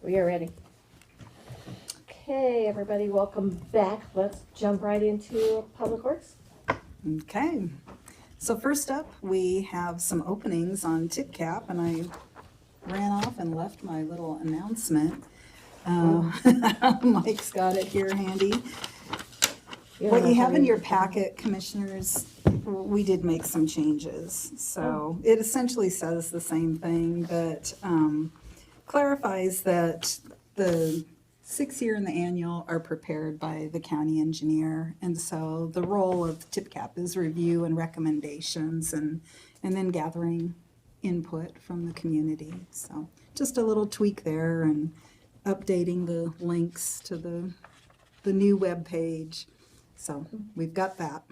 We are ready. Okay, everybody, welcome back. Let's jump right into Public Works. Okay, so first up, we have some openings on TIPCAP, and I ran off and left my little announcement. Mike's got it here handy. What you have in your packet, Commissioners, we did make some changes. So it essentially says the same thing, but clarifies that the 6-year and the annual are prepared by the county engineer. And so the role of TIPCAP is review and recommendations and then gathering input from the community. So just a little tweak there and updating the links to the new web page. So we've got that.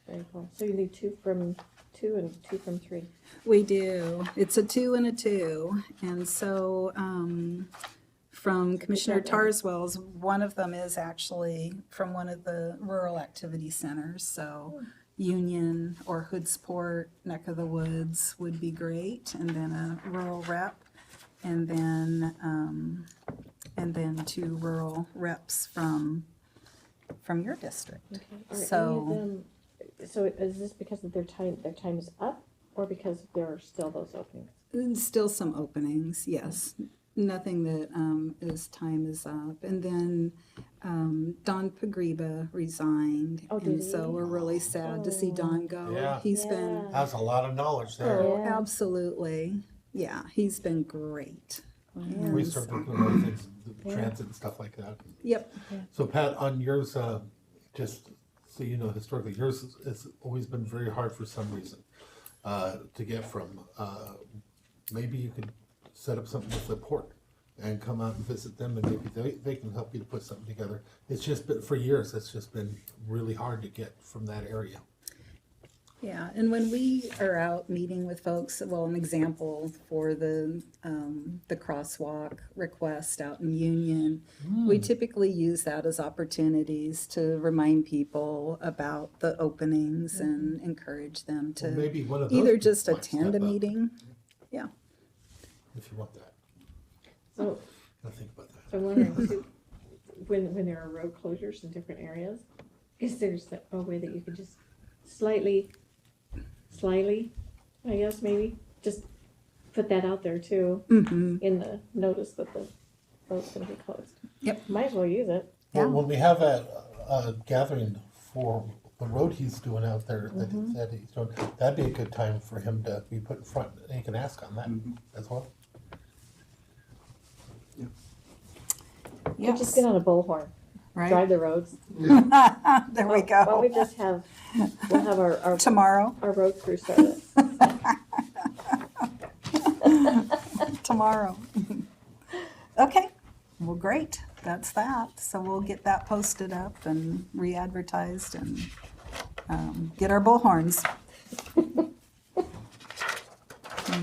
Very cool. So you need 2 from 2 and 2 from 3. We do. It's a 2 and a 2. And so from Commissioner Tarswell's, one of them is actually from one of the rural activity centers. So Union or Hoodsport, neck of the woods would be great. And then a rural rep. And then 2 rural reps from your district. Okay. Are So- any of them, so is this because of their time is up, or because there are still those openings? Still some openings, yes. Nothing that his time is up. And then Don Pagriba resigned. Oh, did and he? so we're really sad to see Don go. Yeah. He's been, That's a lot of knowledge there. oh, Yeah. absolutely. Yeah, he's been great. And Research and other things, the transit and stuff like that. Yep. So Pat, on yours, just so you know, historically, yours has always been very hard for some reason to get from. Maybe you could set up something with the port and come out and visit them, and maybe they can help you to put something together. It's just been, for years, it's just been really hard to get from that area. Yeah, and when we are out meeting with folks, well, an example for the crosswalk request out in Union, we typically use that as opportunities to remind people about the openings and encourage them to Well, maybe one of those either people just might attend a step up. meeting. Yeah. If you want that, So gotta think about that. I'm wondering too, when there are road closures in different areas, is there a way that you could just slightly, I guess maybe, just put that out there too, Mm-hmm. in the notice that the road's gonna be closed? Yep. Might as well use it. Yeah. Well, when we have a gathering for the road he's doing out there, that he's doing, that'd be a good time for him to be put in front, and you can ask on that as well. You just get on a bullhorn, Right. drive the roads. There we Why don't we go. just we'll have our Tomorrow. road crew start it. Tomorrow. Okay, well, great, that's that. So we'll get that posted up and re-advertised and get our bullhorns.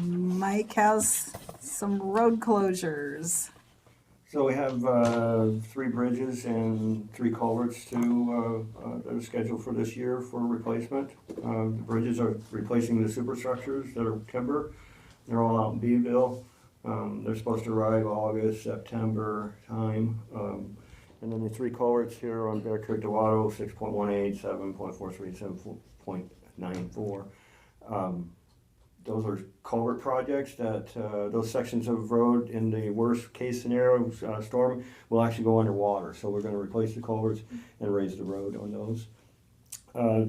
Mike has some road closures. So we have 3 bridges and 3 culverts that are scheduled for this year for replacement. The bridges are replacing the superstructures that are timber. They're all out in Beeville. They're supposed to arrive August, September time. And then the 3 culverts here on Bear Creek to Watto, 6.18, 7.43, 7.94. Those are culvert projects that those sections of road in the worst case scenario storm will actually go underwater. So we're going to replace the culverts and raise the road on those.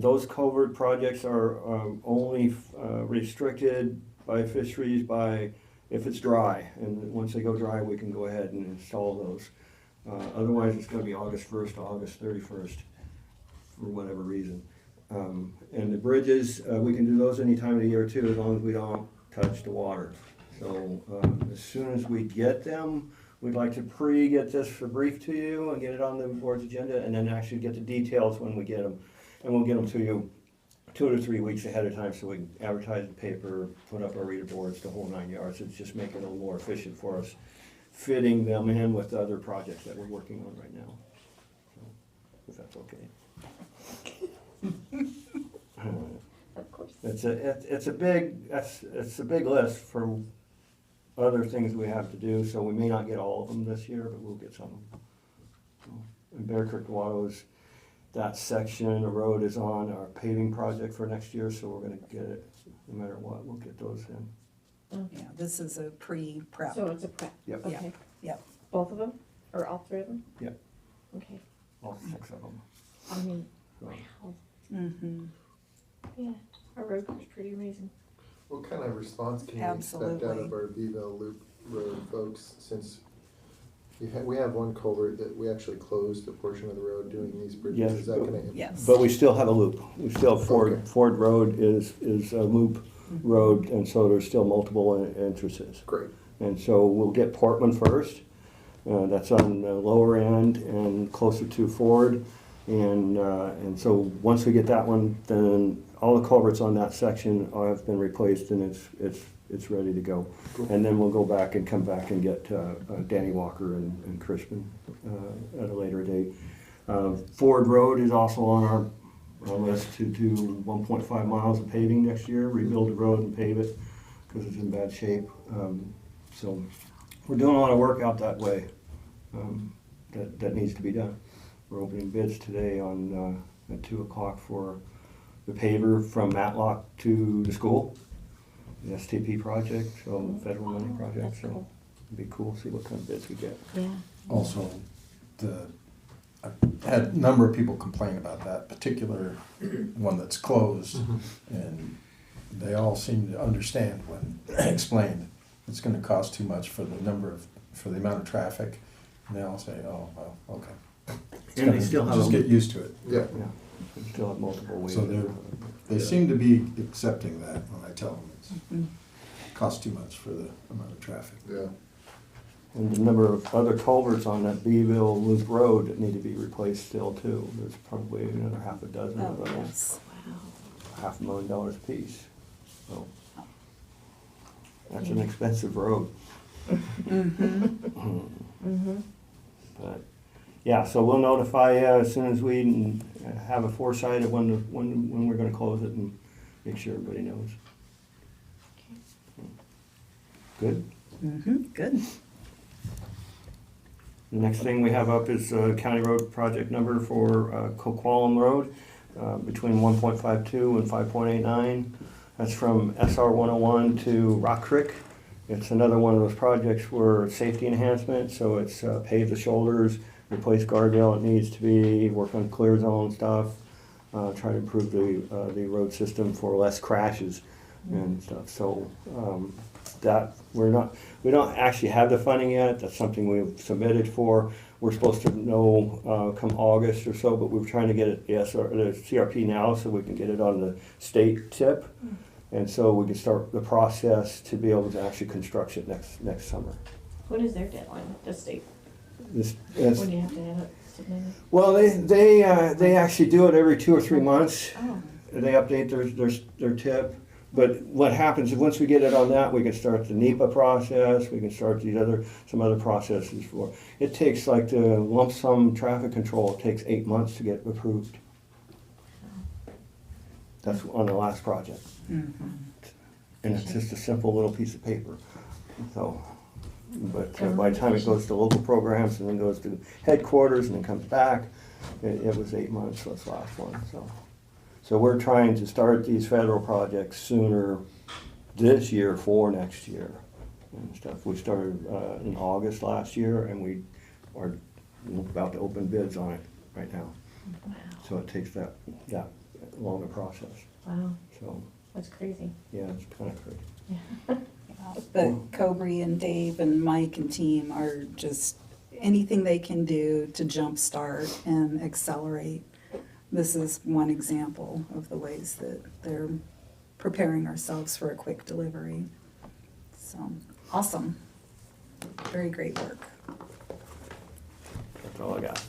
Those culvert projects are only restricted by fisheries if it's dry. And once they go dry, we can go ahead and install those. Otherwise, it's going to be August 1st to August 31st for whatever reason. And the bridges, we can do those any time of the year too, as long as we don't touch the water. So as soon as we get them, we'd like to get this brief to you and get it on the board's agenda, and then actually get the details when we get them. And we'll get them to you 2 to 3 weeks ahead of time, so we can advertise the paper, put up our reader boards, the whole 9 yards. It's just making it a little more efficient for us, fitting them in with the other projects that we're working on right now. So, if that's okay. Of course. It's a big list for other things we have to do, so we may not get all of them this year, but we'll get some of them. So, and Bear Creek to Watto's, that section of road is on our paving project for next year, so we're gonna get it, no matter what, we'll get those in. Yeah, this is a pre-prep. So it's a prep. Yep. Okay. Yep. Both of them, or all three of them? Yep. Okay. All 6 of them. I mean, So, wow. Mm-hmm. Yeah, our road crew's pretty amazing. What kind of response can you expect out Absolutely. of our Beeville Loop Road folks, since we have one culvert that we actually closed a portion of the road doing these bridges? Yes, Is that but- gonna? Yes. But we still have a loop. We still have Okay. Ford Road is a loop road, and so there's still multiple entrances. Great. And so we'll get Portman first. That's on the lower end and closer to Ford. And so once we get that one, then all the culverts on that section have been replaced and it's ready to go. Cool. And then we'll go back and come back and get Danny Walker and Crispin at a later date. Ford Road is also on our list to do 1.5 miles of paving next year, rebuild the road and pave it because it's in bad shape. So we're doing a lot of work out that way that needs to be done. We're opening bids today on at 2 o'clock for the paver from Matlock to the school, the STP project, so federal money project. That's So cool. it'd be cool to see what kind of bids we get. Yeah. Also, I've had a number of people complain about that particular one that's closed, and they all seem to understand when explained it's gonna cost too much for the amount of traffic, and they all say, oh, well, okay. And they still have Just get used to it. Yeah. Yeah, we still have multiple ways. So they seem to be accepting that when I tell them it costs too much for the amount of traffic. Yeah. And the number of other culverts on that Beeville Loop Road that need to be replaced still too. There's probably another half a dozen Oh, of those, yes. Wow. $500,000 a piece. So that's an expensive road. Mm-hmm. But, yeah, so we'll notify you as soon as we have a foresight of when we're gonna close it and make sure everybody knows. Good? Mm-hmm. Good. The next thing we have up is county road project number for Coquitlam Road, between 1.52 and 5.89. That's from SR 101 to Rock Creek. It's another one of those projects where safety enhancement, so it's pave the shoulders, replace guardrail it needs to be, work on clear zone stuff, try to improve the road system for less crashes and stuff. So that we don't actually have the funding yet. That's something we've submitted for. We're supposed to know come August or so, but we're trying to get it the CRP now so we can get it on the state tip. And so we can start the process to be able to actually construct it next summer. When is their deadline, the state? This, When do you have to have it submitted? well, they actually do it every 2 or 3 months. Oh, They update their tip. But what happens is once we get it on that, we can start the NEPA process. We can start some other processes for. It takes like the lump sum traffic control. It takes 8 months to get approved. That's on the last project. And it's just a simple little piece of paper. So, but by the time it goes to local programs and then goes to headquarters and then comes back, it was 8 months, this last one, so we're trying to start these federal projects sooner this year for next year and stuff. We started in August last year and we are about to open bids on it right now. wow, So it takes that longer process, wow, so. that's crazy. Yeah, it's kind of crazy. Yeah. But Cobry and Dave and Mike and team are just anything they can do to jumpstart and accelerate. This is one example of the ways that they're preparing ourselves for a quick delivery. So, awesome. Very great work. That's all I got.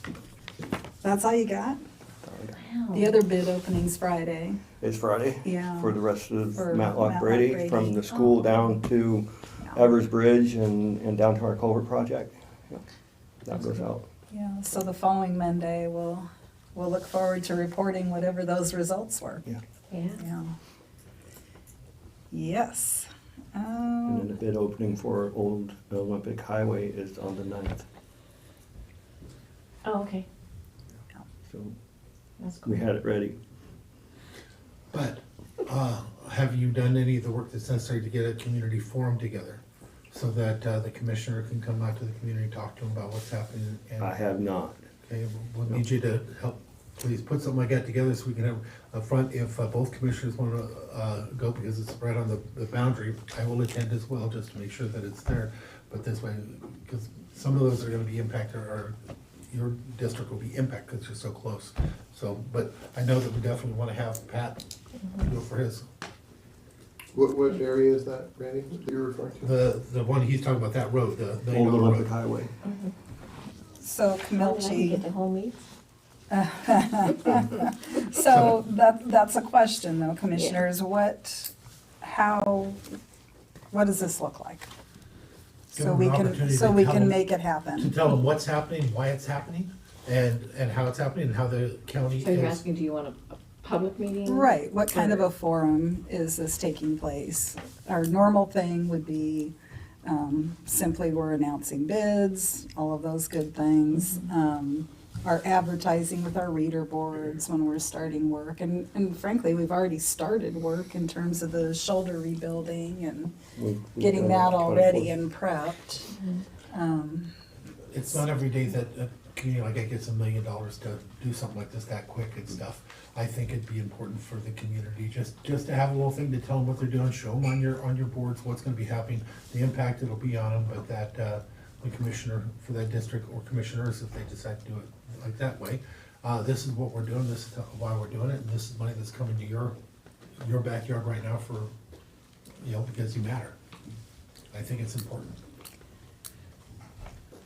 That's all you got? That's all I got. Wow. The other bid opening's Friday. It's Friday. Yeah. For the rest of For Matlock Matlock Brady, Brady. from the school down to Evers Bridge and down to our culvert project. Yeah. That goes out. Yeah, so the following Monday, we'll look forward to reporting whatever those results were. Yeah. Yeah. Yeah. Yes. And then the Oh, bid opening for Old Olympic Highway is on the 9th. Oh, okay, So that's cool. we had it ready. But, have you done any of the work that's necessary to get a community forum together? So that, the commissioner can come out to the community, talk to them about what's happening and. I have not. Okay, we'll need you to help, please put something like that together so we can have a front, if both commissioners wanna, go, because it's right on the boundary, I will attend as well, just to make sure that it's there. But this way, because some of those are gonna be impacted, or your district will be impacted, because you're so close. So, but I know that we definitely wanna have Pat do it for his. What area is that, Randy, that you're referring to? The one he's talking about, that road, the Old $1 Olympic road. Highway. so Well, then I can get Camilchi, the whole meet. so that's a question though, commissioners, what does this look like? Give So them we an can, opportunity so to we tell can them- make it To happen. tell them what's happening, why it's happening, and how it's happening, and how the county So you're is. asking, do you want a public meeting? Right, what kind of Or- a forum is this taking place? Our normal thing would be simply we're announcing bids, all of those good things. Our advertising with our reader boards when we're starting work. And frankly, we've already started work in terms of the shoulder rebuilding and We've getting done that all ready 24. and prepped. It's not every day that a community like that gets $1 million to do something like this that quick and stuff. I think it'd be important for the community, just to have a little thing to tell them what they're doing, show them on your boards what's gonna be happening, the impact it'll be on them, but that, the commissioner for that district, or commissioners, if they decide to do it like that way, this is what we're doing, this is why we're doing it, and this is money that's coming to your backyard right now for, because you matter. I think it's important.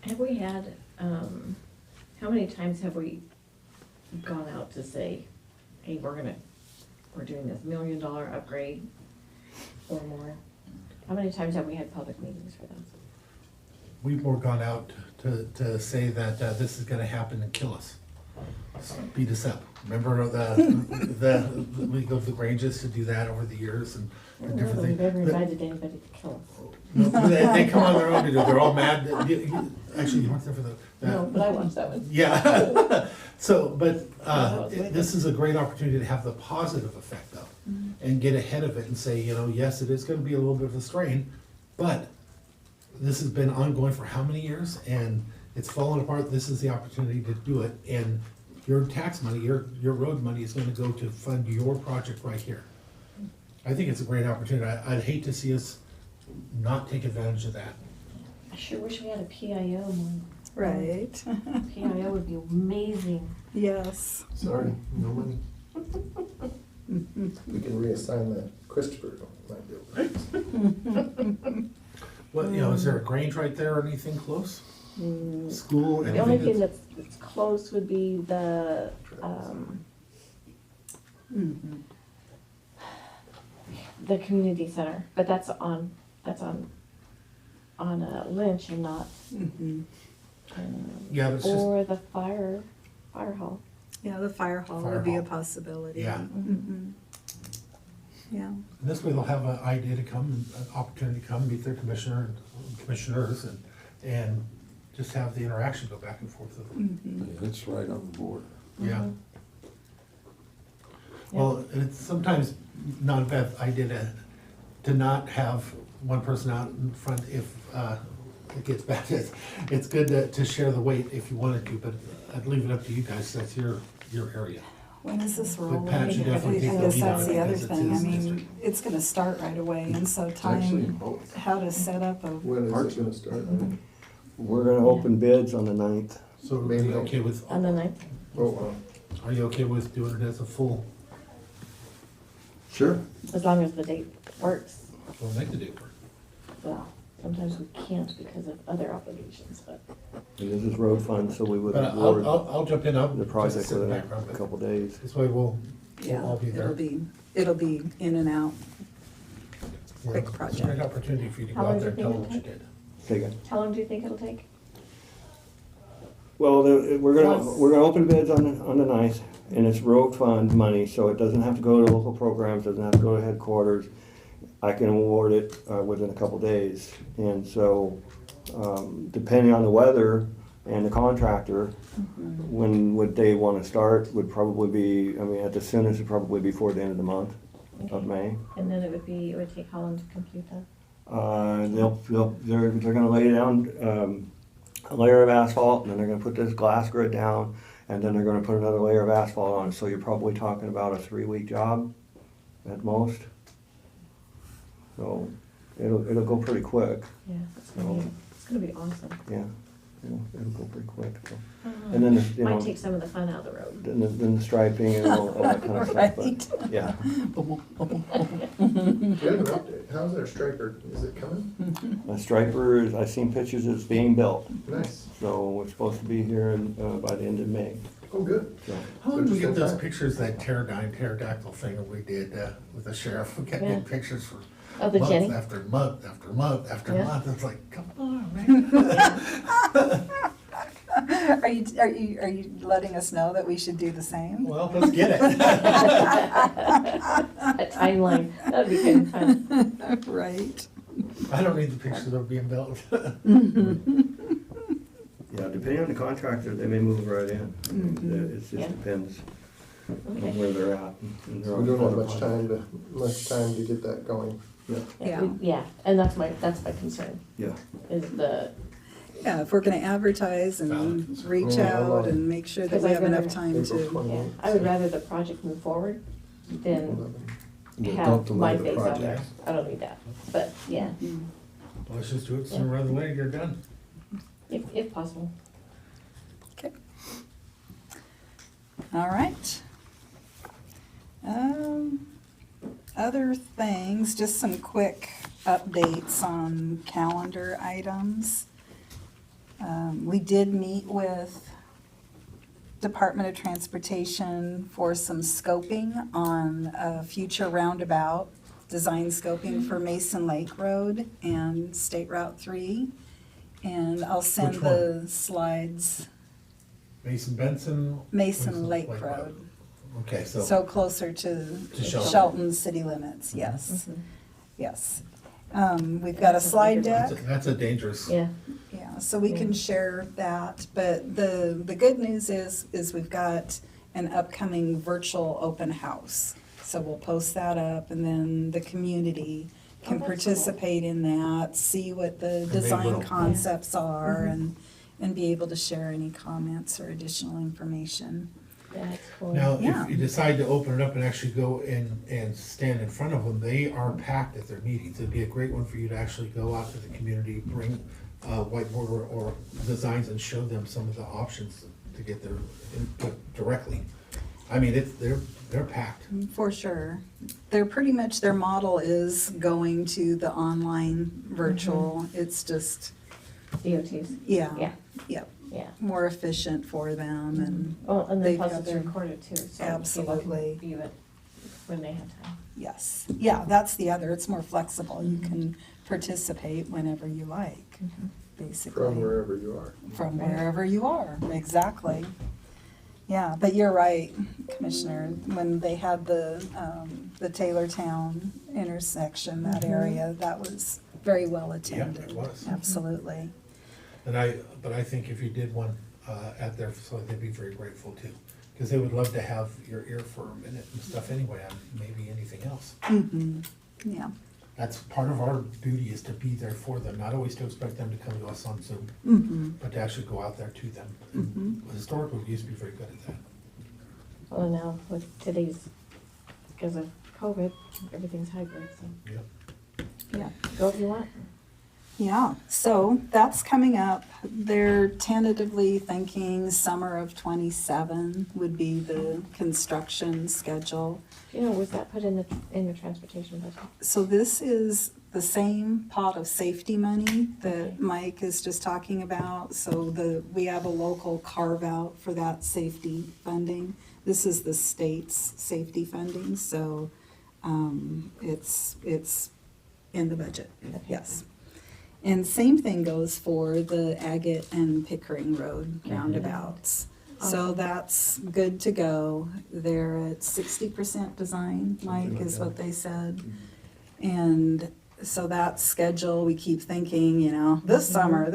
Have we had, how many times have we gone out to say, hey, we're doing this $1 million upgrade or more? How many times have we had public meetings for those? We've more gone out to say that this is gonna happen and kill us. Beat us up. Remember we go to the Granges to do that over the years and I the don't know different that we've ever things. invited anybody to kill us. No, they come on their own to do it. They're all mad. Actually, you weren't there for the. No, but I watched that one. Yeah. So, but, I was with you. this is a great opportunity to have the positive effect though, and get ahead of it and say, yes, it is gonna be a little bit of a strain, but this has been ongoing for how many years, and it's fallen apart. This is the opportunity to do it, and your tax money, your road money is gonna go to fund your project right here. I think it's a great opportunity. I'd hate to see us not take advantage of that. I sure wish we had a PIO one. Right, PIO would be amazing. yes. Sorry, no money. We can reassign that. Christopher might be able to. What, is there a Grange right there or anything close? School? The only anything thing that's close would be the, the community center, but that's on Lynch and not, Yeah, but it's just, or the fire hall. Yeah, the fire hall Fire would be a hall. possibility. Yeah. Mhm. Yeah, this way they'll have an idea to come, an opportunity to come, meet their commissioners, and just have the interaction go back and forth with them. Yeah, it's right on the border. Yeah. Well, and it's sometimes not a bad idea to not have one person out in front if it gets bad. It's good to share the weight if you wanted to, but I'd leave it up to you guys, that's your area. when is this rolling? Pat should I definitely take the guess lead on that's it the other because it's thing, I his mean, district. it's gonna start right away, and so It's actually time, both. how to set up a, When is it gonna start? We're gonna open bids on the 9th. So are you okay with, On the 9th? Oh, wow. are you okay with doing it as a full, Sure. As long as the date works. we'll make the date work? Well, sometimes we can't because of other obligations, but. And this is road fund, so we would But award I'll jump in, I'll the just project sit in the within background, a but couple days. this way we'll yeah, all be there. it'll be in and out. Yeah, quick It's a project. great opportunity for you to go How long out there do and you tell them think what you it'll did. Say again. How long do you think it'll take? Well, we're gonna, Once- we're gonna open bids on the 9th, and it's road fund money, so it doesn't have to go to local programs, doesn't have to go to headquarters. I can award it within a couple days. And so, depending on the weather and the contractor, when would they want to start would probably be, I mean, at the soonest, it'd probably be before the end of the month of May. And then it would take how long to compute that? They're gonna lay down a layer of asphalt, and then they're gonna put this glass grid down, and then they're gonna put another layer of asphalt on it. So you're probably talking about a 3-week job at most. So it'll go pretty quick. Yeah, it's gonna be awesome. Yeah, it'll go pretty quick. So. And then the, Might take some of the fun out of the road. then the striping and all that kind of stuff. But, yeah. Do you have an update? How's our striper? Is it coming? The striper is, I've seen pictures, it's being built. Nice. So it's supposed to be here by the end of May. Oh, good. So, How did we get those Interesting. pictures, that pterodactyl thing we did with the sheriff? We kept Yeah. getting pictures for Oh, the Jenny? month after month after month after Yeah. month. It's like, come on, man. Are you letting us know that we should do the same? Well, let's get it. A timeline, that'd be kind of fun. Right. I don't need the pictures that are being built. yeah, depending on the contractor, they may move right in. It just Yeah. depends Okay. on where they're at. And they're We on don't have other much projects. time to get that going. Yeah. Yeah, and that's my concern, Yeah. is the, Yeah, if we're gonna advertise and Valid. reach Yeah. out and make sure that Because we I'd have enough rather- time April to, 28th. I would rather the project move forward than 11. Don't have delay my the face out there. project. I don't need that, but yeah, Let's just do it sooner rather than later, you're done. if possible. okay. All right. Other things, just some quick updates on calendar items. We did meet with Department of Transportation for some scoping on a future roundabout, design scoping for Mason Lake Road and State Route 3. And I'll send Which the slides, Mason Benson? Mason Lake Road. Okay, so, So closer to Shelton. Shelton city limits, yes, Mhm. yes. We've got a slide deck, that's a dangerous. Yeah, yeah, so we can share that, but the good news is we've got an upcoming virtual open house. So we'll post that up, and then the community can Oh, that's cool. participate in that, see what the they design will. concepts are, Mhm. and be able to share any comments or additional information. that's cool. Now, Yeah. if you decide to open it up and actually go in and stand in front of them, they are packed at their meetings. It'd be a great one for you to actually go out to the community, bring whiteboard or designs and show them some of the options to get their input directly. I mean, they're packed. For sure. They're pretty much, their model is going to the online virtual. It's just, DOTs, yeah, yeah, yep, yeah. more efficient for them and, Well, and then They've plus got it's their- recorded too, so people Absolutely. can view it when they have time. yes. Yeah, that's the other, it's more flexible. You can participate whenever you like, basically. From wherever you are. From wherever you are, exactly. Yeah, but you're right, Commissioner, when they had the Taylortown intersection, that area, that was very well attended. was. Absolutely. But I think if you did one at their facility, they'd be very grateful too. Because they would love to have your ear for a minute and stuff anyway, on maybe anything else. Yeah. That's part of our duty, is to be there for them, not always to expect them to come to us on Zoom, but to actually go out there to them. And historically, we used to be very good at that. Well, now with today's, because of COVID, everything's hybrid, so Yep. Yeah. go if you want. Yeah, so that's coming up. They're tentatively thinking summer of '27 would be the construction schedule. You know, was that put in the transportation budget? So this is the same pot of safety money that Mike is just talking about. So we have a local carve out for that safety funding. This is the state's safety funding, so it's in the budget, yes. And same thing goes for the Agate and Pickering Road roundabouts. So that's good to go. They're at 60% design, Mike, is what they said. And so that schedule, we keep thinking, you know, this summer,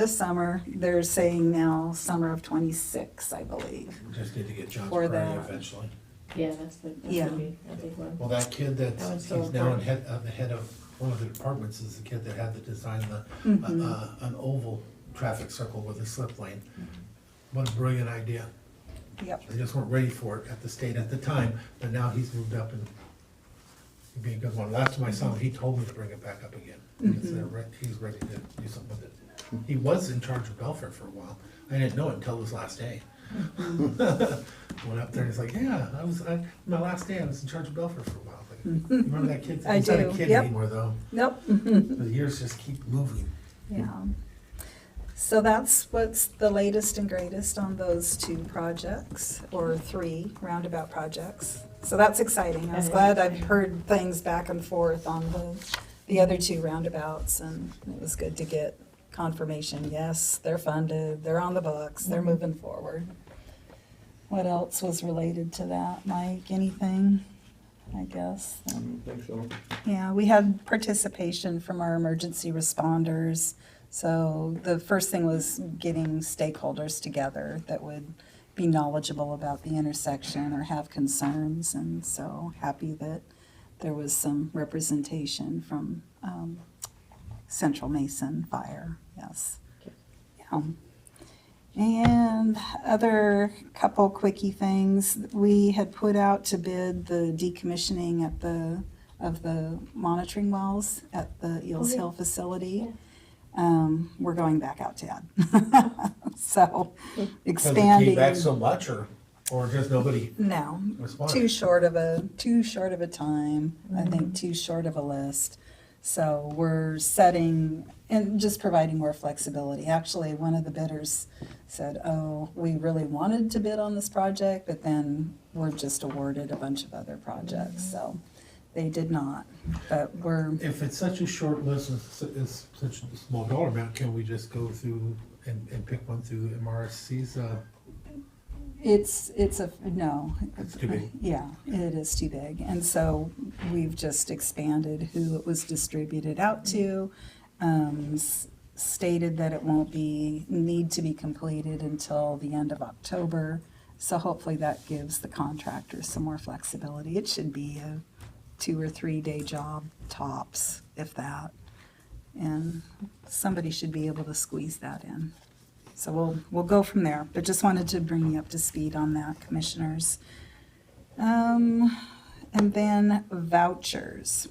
they're saying now summer of 26, I believe. Just need to get John's For Prairie that. eventually. Yeah, that's Yeah. gonna be a big one. Well, that kid That that's, one's so he's now important. the head of one of the departments is the kid that had to design an oval traffic circle with a slip lane. What a brilliant idea. Yep. They just weren't ready for it at the state at the time, but now he's moved up and he'd be a good one. Last time I saw him, he told me to bring it back up again. Because he's ready to do something with it. He was in charge of welfare for a while. I didn't know it until his last day. Went up there and he's like, yeah, my last day I was in charge of welfare for a while. Like, you remember that kid? I He's not a do, kid yep. anymore though. Nope. The years just keep moving. Yeah. So that's what's the latest and greatest on those 2 projects, or 3 roundabout projects. So that's exciting. I was glad I've heard things back and forth on the other 2 roundabouts, and it was good to get confirmation. Yes, they're funded, they're on the books, they're moving forward. What else was related to that, Mike? Anything? I guess. I don't think so. Yeah, we had participation from our emergency responders. So the first thing was getting stakeholders together that would be knowledgeable about the intersection or have concerns. And so happy that there was some representation from Central Mason Fire, yes. Yeah. And other couple quickie things, we had put out to bid the decommissioning of the monitoring wells at the Eels Hill facility. We're going back out to add. So Because it expanding. came back so much or just nobody No, responded? too short of a time, I think too short of a list. So we're setting and just providing more flexibility. Actually, one of the bidders said, oh, we really wanted to bid on this project, but then we're just awarded a bunch of other projects, so they did not. But we're, If it's such a short list and it's such a small dollar amount, can we just go through and pick one through MRSC's? no. It's too big. Yeah, it is too big. And so we've just expanded who it was distributed out to, stated that it won't need to be completed until the end of October. So hopefully that gives the contractors some more flexibility. It should be a 2 or 3 day job tops, if that. And somebody should be able to squeeze that in. So we'll go from there, but just wanted to bring you up to speed on that, commissioners. And then vouchers.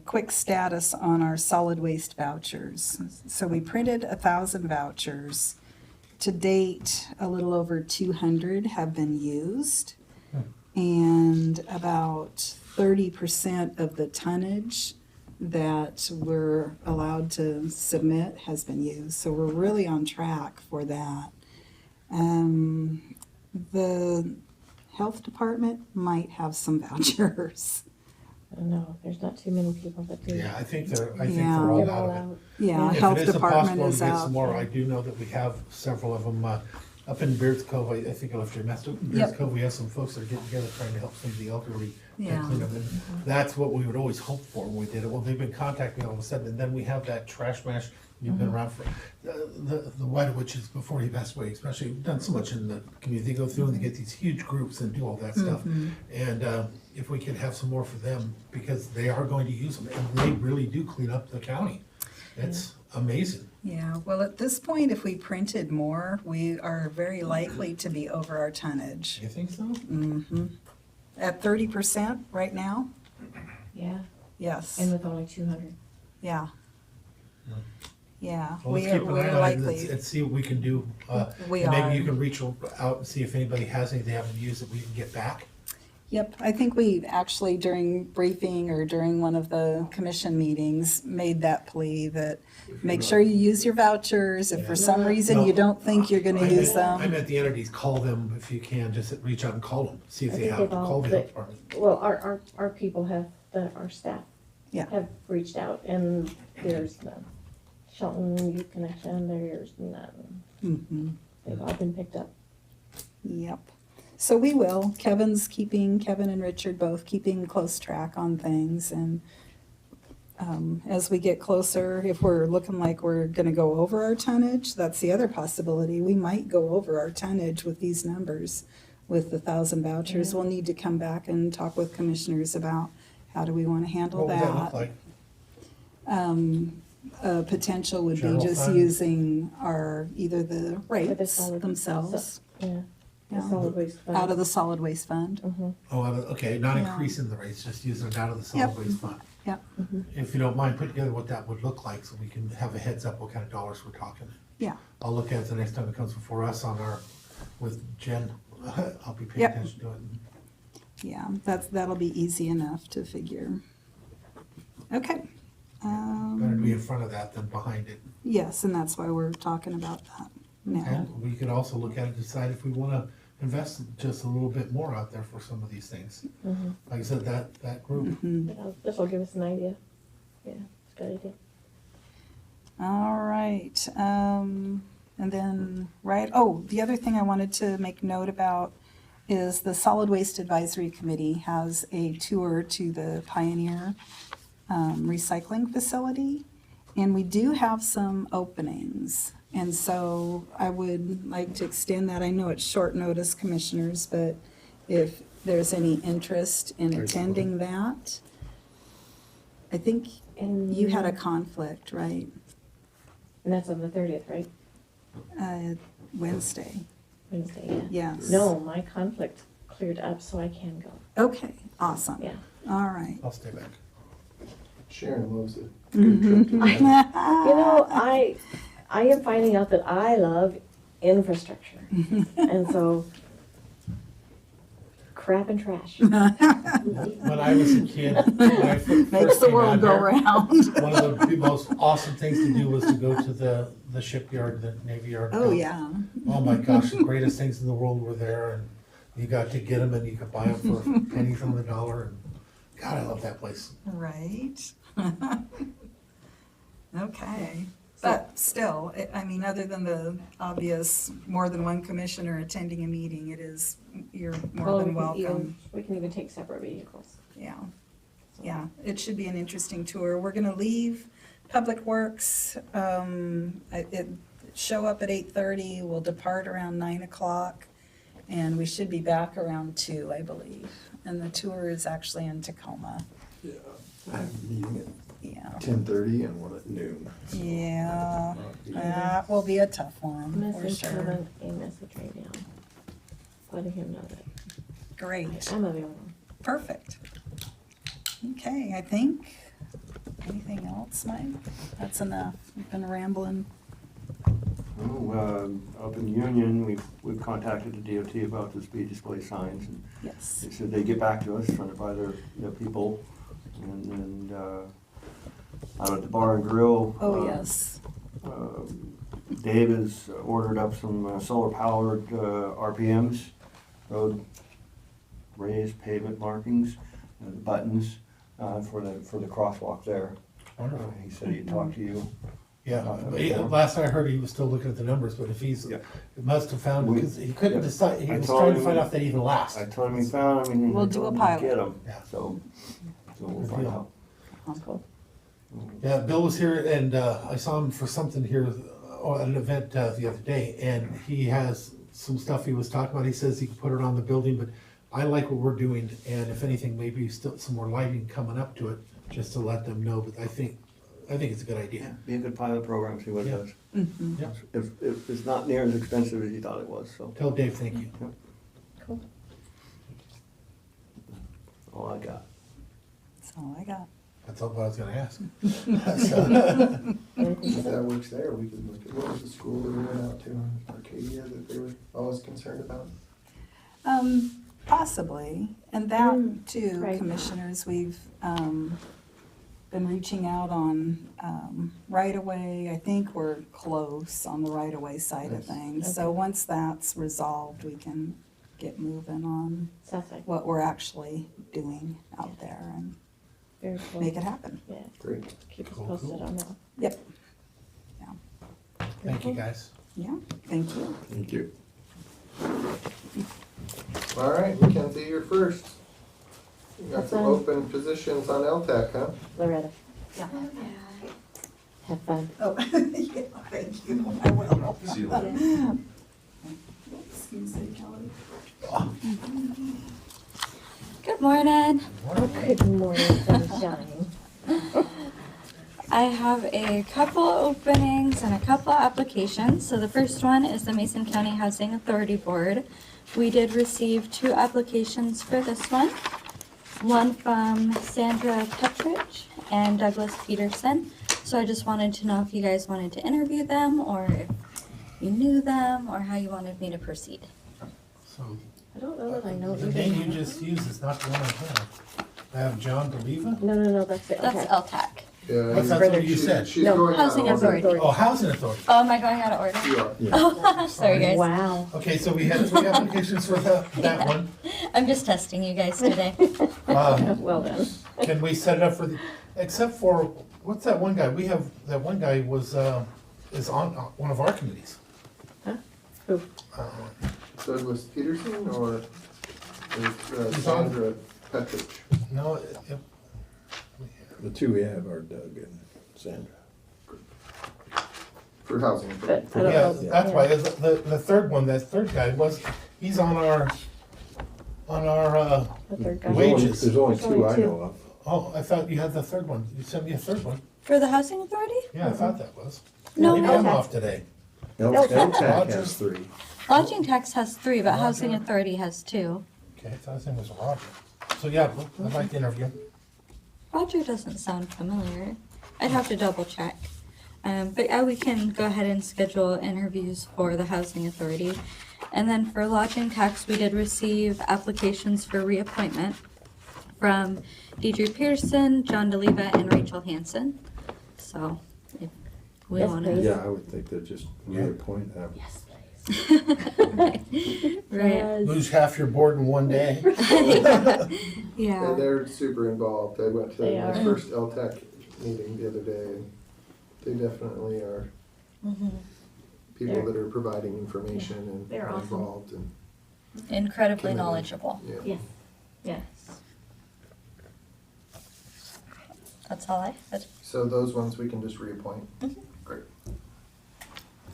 Quick status on our solid waste vouchers. So we printed 1,000 vouchers. To date, a little over 200 have been used. And about 30% of the tonnage that we're allowed to submit has been used. So we're really on track for that. The health department might have some vouchers. I don't know, there's not too many people that do. Yeah, I think they're Yeah. all Get out all of it. out. Yeah, If health it isn't department possible is to get out. some more, I do know that we have several of them up in Beards Cove. I think I left your message. Up in Beards Yep. Cove, we have some folks that are getting together trying to help some of the elderly Yeah. clean up. And that's what we would always hope for when we did it. Well, they've been contacting me all of a sudden, and then we have that trash mash. You've been around for the White Witches before he passed away, especially. We've done so much in the community. They go through and they get these huge groups and do all that stuff. And if we could have some more for them, because they are going to use them, and they really do clean up the county. It's amazing. Yeah, well, at this point, if we printed more, we are very likely to be over our tonnage. You think so? At 30% right now? Yeah, Yes, and with only 200. yeah. Yeah, Well, let's keep an we're eye on it likely. and see what we can do. We and maybe you are. can reach out and see if anybody has any they haven't used that we can get back. Yep, I think we actually during briefing or during one of the commission meetings made that plea that make sure you use your vouchers. If for some reason you don't think you're gonna use I them. meant the entities, call them if you can, just reach out and call them, see if I they think have, they've all- call the they- health department. Well, our people have, our staff Yeah. have reached out, and there's none. Shelton Youth Connection, there's none. Mhm. They've all been picked up. Yep. So we will. Kevin and Richard both keeping close track on things, and as we get closer, if we're looking like we're gonna go over our tonnage, that's the other possibility. We might go over our tonnage with these numbers. With the 1,000 vouchers, Yeah. we'll need to come back and talk with commissioners about how do we wanna handle What would that look that. like? A potential would be General just fund? using either the rates solid- themselves, Yeah. The Yeah. solid waste fund. out of the solid waste fund. Oh, okay, not Yeah. increasing the rates, just using it out of the solid Yep. waste fund. Yep, If you don't mind, put together what that would look like, so we can have a heads up what kind of dollars we're talking. yeah, I'll look at it the next time it comes before us on our, with Jen, I'll be paying Yep. attention to it. yeah, that'll be easy enough to figure. Okay. Better to be in front of that than behind it. Yes, and that's why we're talking about that now. And we could also look at it and decide if we wanna invest just a little bit more out there for some of these things. Like I said, that group, This will give us an idea. Yeah, it's a good idea. All right, and then, the other thing I wanted to make note about is the Solid Waste Advisory Committee has a tour to the Pioneer recycling facility, and we do have some openings. And so I would like to extend that. I know it's short notice, commissioners, but if there's any interest in attending that. I think And you had a conflict, right? And that's on the 30th, right? Wednesday, Wednesday, yeah. yes. No, my conflict cleared up, so I can go. Okay, awesome. Yeah. All right. I'll stay back. Sharon loves it. Mm-hmm. You know, I am finding out that I love infrastructure. And so, crap and trash. When I was a kid, when I Makes first the came world out go here, round. one of the most awesome things to do was to go to the shipyard, the Navy Yard. Oh, yeah. Oh my gosh, the greatest things in the world were there, and you got to get them, and you could buy them for pennies on the dollar. And God, I love that place. Right. Okay. But still, I mean, other than the obvious more than one commissioner attending a meeting, you're more than welcome. We can even take separate vehicles. Yeah. Yeah, it should be an interesting tour. We're gonna leave Public Works, show up at 8:30, we'll depart around 9 o'clock, and we should be back around 2, I believe. And the tour is actually in Tacoma. Yeah, I have a meeting Yeah. at 10:30 and one at noon. so Yeah, I'll be- that will be a tough one, for Message sure. Kevin a message right now, letting him know that Great, I'm available. perfect. Okay, I think, anything else, Mike? That's enough, we've been rambling. Up in Union, we've contacted the DOT about the speed display signs, and Yes, they said they'd get back to us, trying to buy their people. And out at the bar and grill. oh, yes, Dave has ordered up some solar-powered RPMs, road raised pavement markings, and buttons for the crosswalk there. Wonderful. He said he'd talk to you. Yeah, last I heard, he was still looking at the numbers, but if he's, Yeah. it must have found, We- because he couldn't yeah. decide, he I was told trying to him- find out if they even last. I told him he found them, and We'll I do told a him to pilot. get them. Yeah. So we'll Good find deal. out. That's cool. Yeah, Bill was here, and I saw him for something here, at an event the other day, and he has some stuff he was talking about. He says he could put it on the building, but I like what we're doing, and if anything, maybe still some more lighting coming up to it, just to let them know, but I think it's a good idea. Be a good pilot program, see what it Yeah. does. Yeah. If it's not near as expensive as you thought it was, so. Tell Dave thank you. Cool. All I got. that's all I got. That's all I was gonna ask. If that works there, we could look at what was the school we went out to in Arcadia that they were always concerned about. Possibly, and that too, right. commissioners, we've, been reaching out on, right-of-way. I think we're close on the right-of-way side of Nice. things. So Okay. once that's resolved, we can get moving on Sounds like what we're actually doing out there and very cool. make it happen. Yeah, Great. keep us Cool, posted cool. on that. Yep, Thank you, guys. yeah, thank you. Thank you. All right, Mackenzie, you're first. You got Have some fun. open positions on LTAC, huh? Loretta, Yeah. have fun. Oh, yeah, thank you. I will. See you later. Excuse me, Kelly. Good morning. Oh, good morning, sunshine. I have a couple openings and a couple applications. So the first one is the Mason County Housing Authority Board. We did receive 2 applications for this one. One from Sandra Petrich and Douglas Peterson. So I just wanted to know if you guys wanted to interview them or if you knew them or how you wanted me to proceed. So, I don't know that I know the either. name you just used is not the one I have. I have John DeLeva? No, that's it. That's Okay. LTAC. Yeah. That's what you said. She's No, going out Housing of order. Authority. Oh, Housing Authority. Oh, am I going out of order? You are. Oh, sorry guys. Wow. Okay, so we had 3 applications for that one. I'm just testing you guys today. Well done. Can we set it up for the, except for, what's that one guy? We have, that one guy is on one of our committees. Huh? Who? Douglas Peterson or is He's on. Sandra Petrich? No, The 2 we have are Doug and Sandra. For housing. But I don't yeah, know. that's why, the third one, that third guy he's on our, The third guy. Wages. There's only There's 2 only I 2. know of. oh, I thought you had the third one. You sent me a third one. For the Housing Authority? Yeah, I thought that was. No, Maybe I'm okay. off today. LTAC has 3. Lodging tax has 3, but Housing Authority has 2. Okay, I thought his name was Roger. So yeah, I'd like to interview. Roger doesn't sound familiar. I'd have to double check. But yeah, we can go ahead and schedule interviews for the Housing Authority. And then for lodging tax, we did receive applications for reappointment from Deidre Pearson, John DeLeva, and Rachel Hansen. So if we Yes, want please. to. Yeah, I would think that just reappoint them. Yes, please. Right. Lose half your board in one day. And Yeah. they're super involved. I went to They my are. first LTAC meeting the other day, and they definitely are Mhm. people They're- that are providing information and They're are awesome. involved and, Incredibly Committed. knowledgeable. yeah. Yes, yes. That's all I had. So those ones we can just reappoint. Mhm. Great.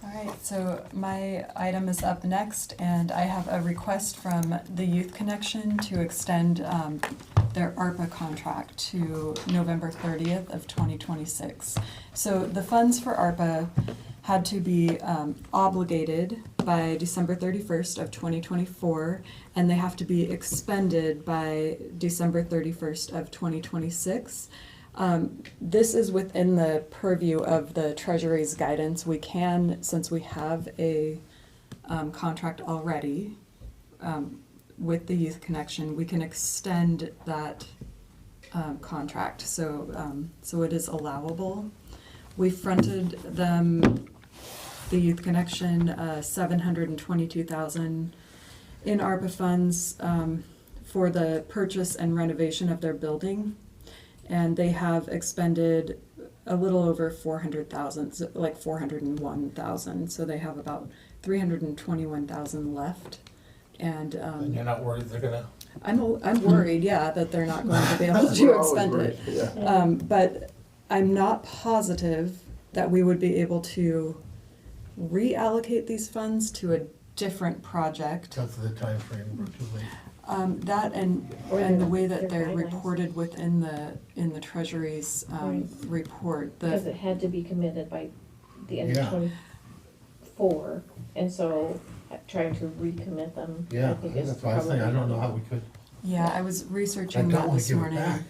All right, so my item is up next, and I have a request from the Youth Connection to extend their ARPA contract to November 30th of 2026. So the funds for ARPA had to be obligated by December 31st of 2024, and they have to be expended by December 31st of 2026. This is within the purview of the Treasury's guidance. We can, since we have a contract already with the Youth Connection, we can extend that contract. So it is allowable. We fronted them, the Youth Connection, $722,000 in ARPA funds for the purchase and renovation of their building. And they have expended a little over 400,000, so like 401,000. So they have about 321,000 left. And And you're not worried they're gonna, I'm worried, yeah, that they're not going to be able We're to always expend worried, it. yeah. But I'm not positive that we would be able to reallocate these funds to a different project. because of the time frame, we're too late. That and Or the way their that they're guidelines. reported within the Treasury's Right. report. Because The it had to be committed by the end of Yeah. 24, and so trying to recommit them, I Yeah, think is that's why I was saying, I don't know how we could. Yeah, I was I researching don't that wanna this give it morning. back.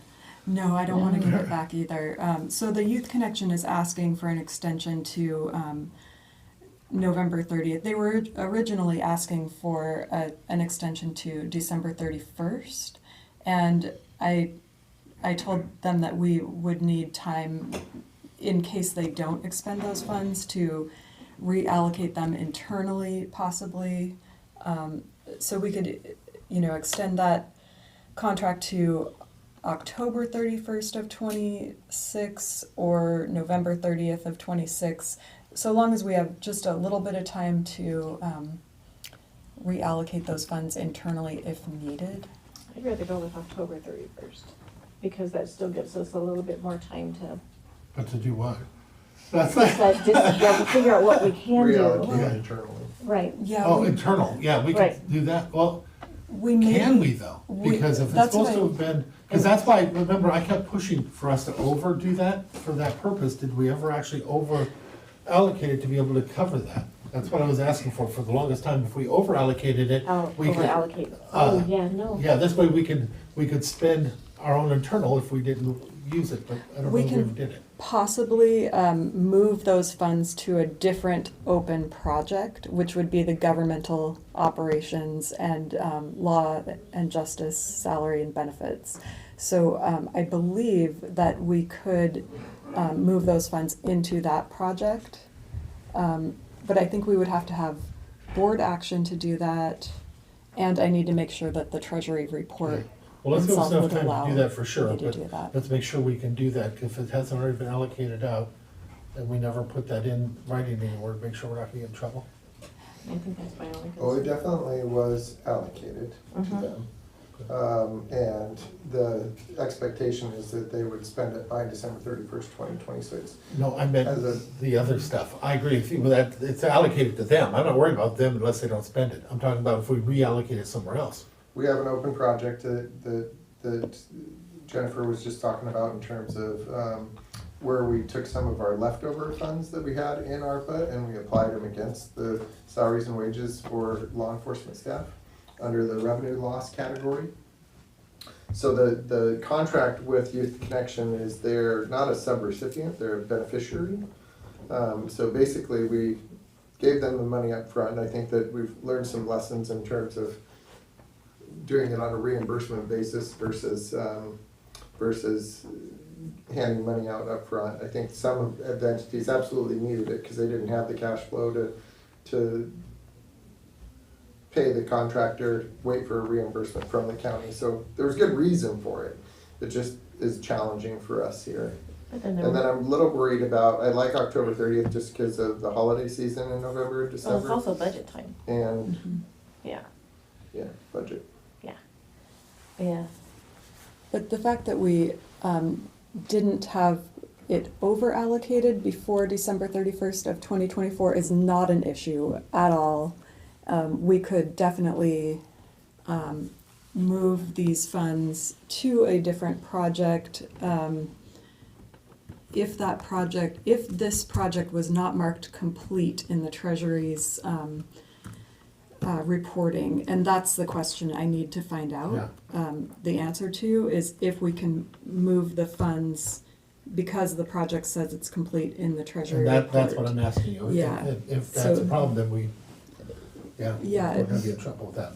No, I don't want to give it back either. So the Youth Connection is asking for an extension to November 30th. They were originally asking for an extension to December 31st, and I told them that we would need time in case they don't expend those funds to reallocate them internally, possibly. So we could, extend that contract to October 31st of 26 or November 30th of 26, so long as we have just a little bit of time to reallocate those funds internally if needed. I'd rather go with October 31st, because that still gives us a little bit more time to, But to do what? That's just to figure out what we can do. Reallocate internally. Right, Yeah, Oh, we- internal, yeah, we Right. could do that. Well, we may. can we though? we- Because if it's that's supposed to what have been, because that's why, remember, I kept pushing for us to overdo that for that purpose. Did we ever actually over allocate it to be able to cover that? That's what I was asking for the longest time. If we over allocated it, we over could. allocate. Oh, uh, yeah, no. Yeah, this way we could spend our own internal if we didn't use it, but I don't know We if we can- ever did it. Possibly move those funds to a different open project, which would be the governmental operations and law and justice, salary and benefits. So I believe that we could move those funds into that project. But I think we would have to have board action to do that. And I need to make sure that the Treasury report Well, let's give us itself enough would time allow to do that for sure, me to but do that. let's make sure we can do that. If it hasn't already been allocated out, and we never put that in writing anywhere, make sure we're not gonna get in trouble. I think that's my only Well, it concern. definitely was allocated to Mhm. them. And the expectation is that they would spend it by December 31st, 2026. No, I meant As a- the other stuff. I agree with you with that, it's allocated to them. I'm not worried about them unless they don't spend it. I'm talking about if we reallocate it somewhere else. We have an open project that Jennifer was just talking about in terms of where we took some of our leftover funds that we had in ARPA and we applied them against the salaries and wages for law enforcement staff under the revenue loss category. So the contract with Youth Connection is they're not a subrecipient, they're a beneficiary. So basically, we gave them the money up front. I think that we've learned some lessons in terms of doing it on a reimbursement basis versus handing money out up front. I think some of the entities absolutely needed it because they didn't have the cash flow to pay the contractor, wait for a reimbursement from the county. So there was good reason for it. It just is challenging for us here. But then And then I'm a little worried about, I like October 30th just because of the holiday season in November and well, it's December. also budget time. And, Yeah, yeah, budget. yeah. But the fact that we didn't have it over allocated before December 31st of 2024 is not an issue at all. We could definitely move these funds to a different project. If this project was not marked complete in the Treasury's reporting, and that's the question I need to find out. The answer to is if we can move the funds because the project says it's complete in the Treasury And report. that's what I'm asking you. Yeah. If that's So- a problem, then Yeah, we're gonna be in trouble with that.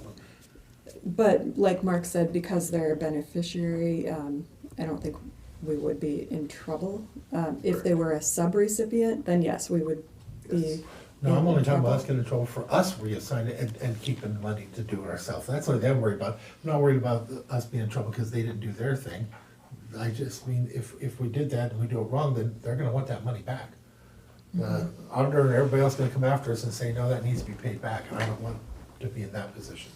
But like Mark said, because they're a beneficiary, I don't think we would be in trouble. If they were a subrecipient, then yes, we would be. No, I'm only talking about us trouble. getting in trouble for us reassigning it and keeping the money to do it ourselves. That's what I'm worried about. I'm not worried about us being in trouble because they didn't do their thing. I just mean, if we did that and we do it wrong, then they're gonna want that money back. Auditor and everybody else gonna come after us and say, no, that needs to be paid back, and I don't want to be in that position.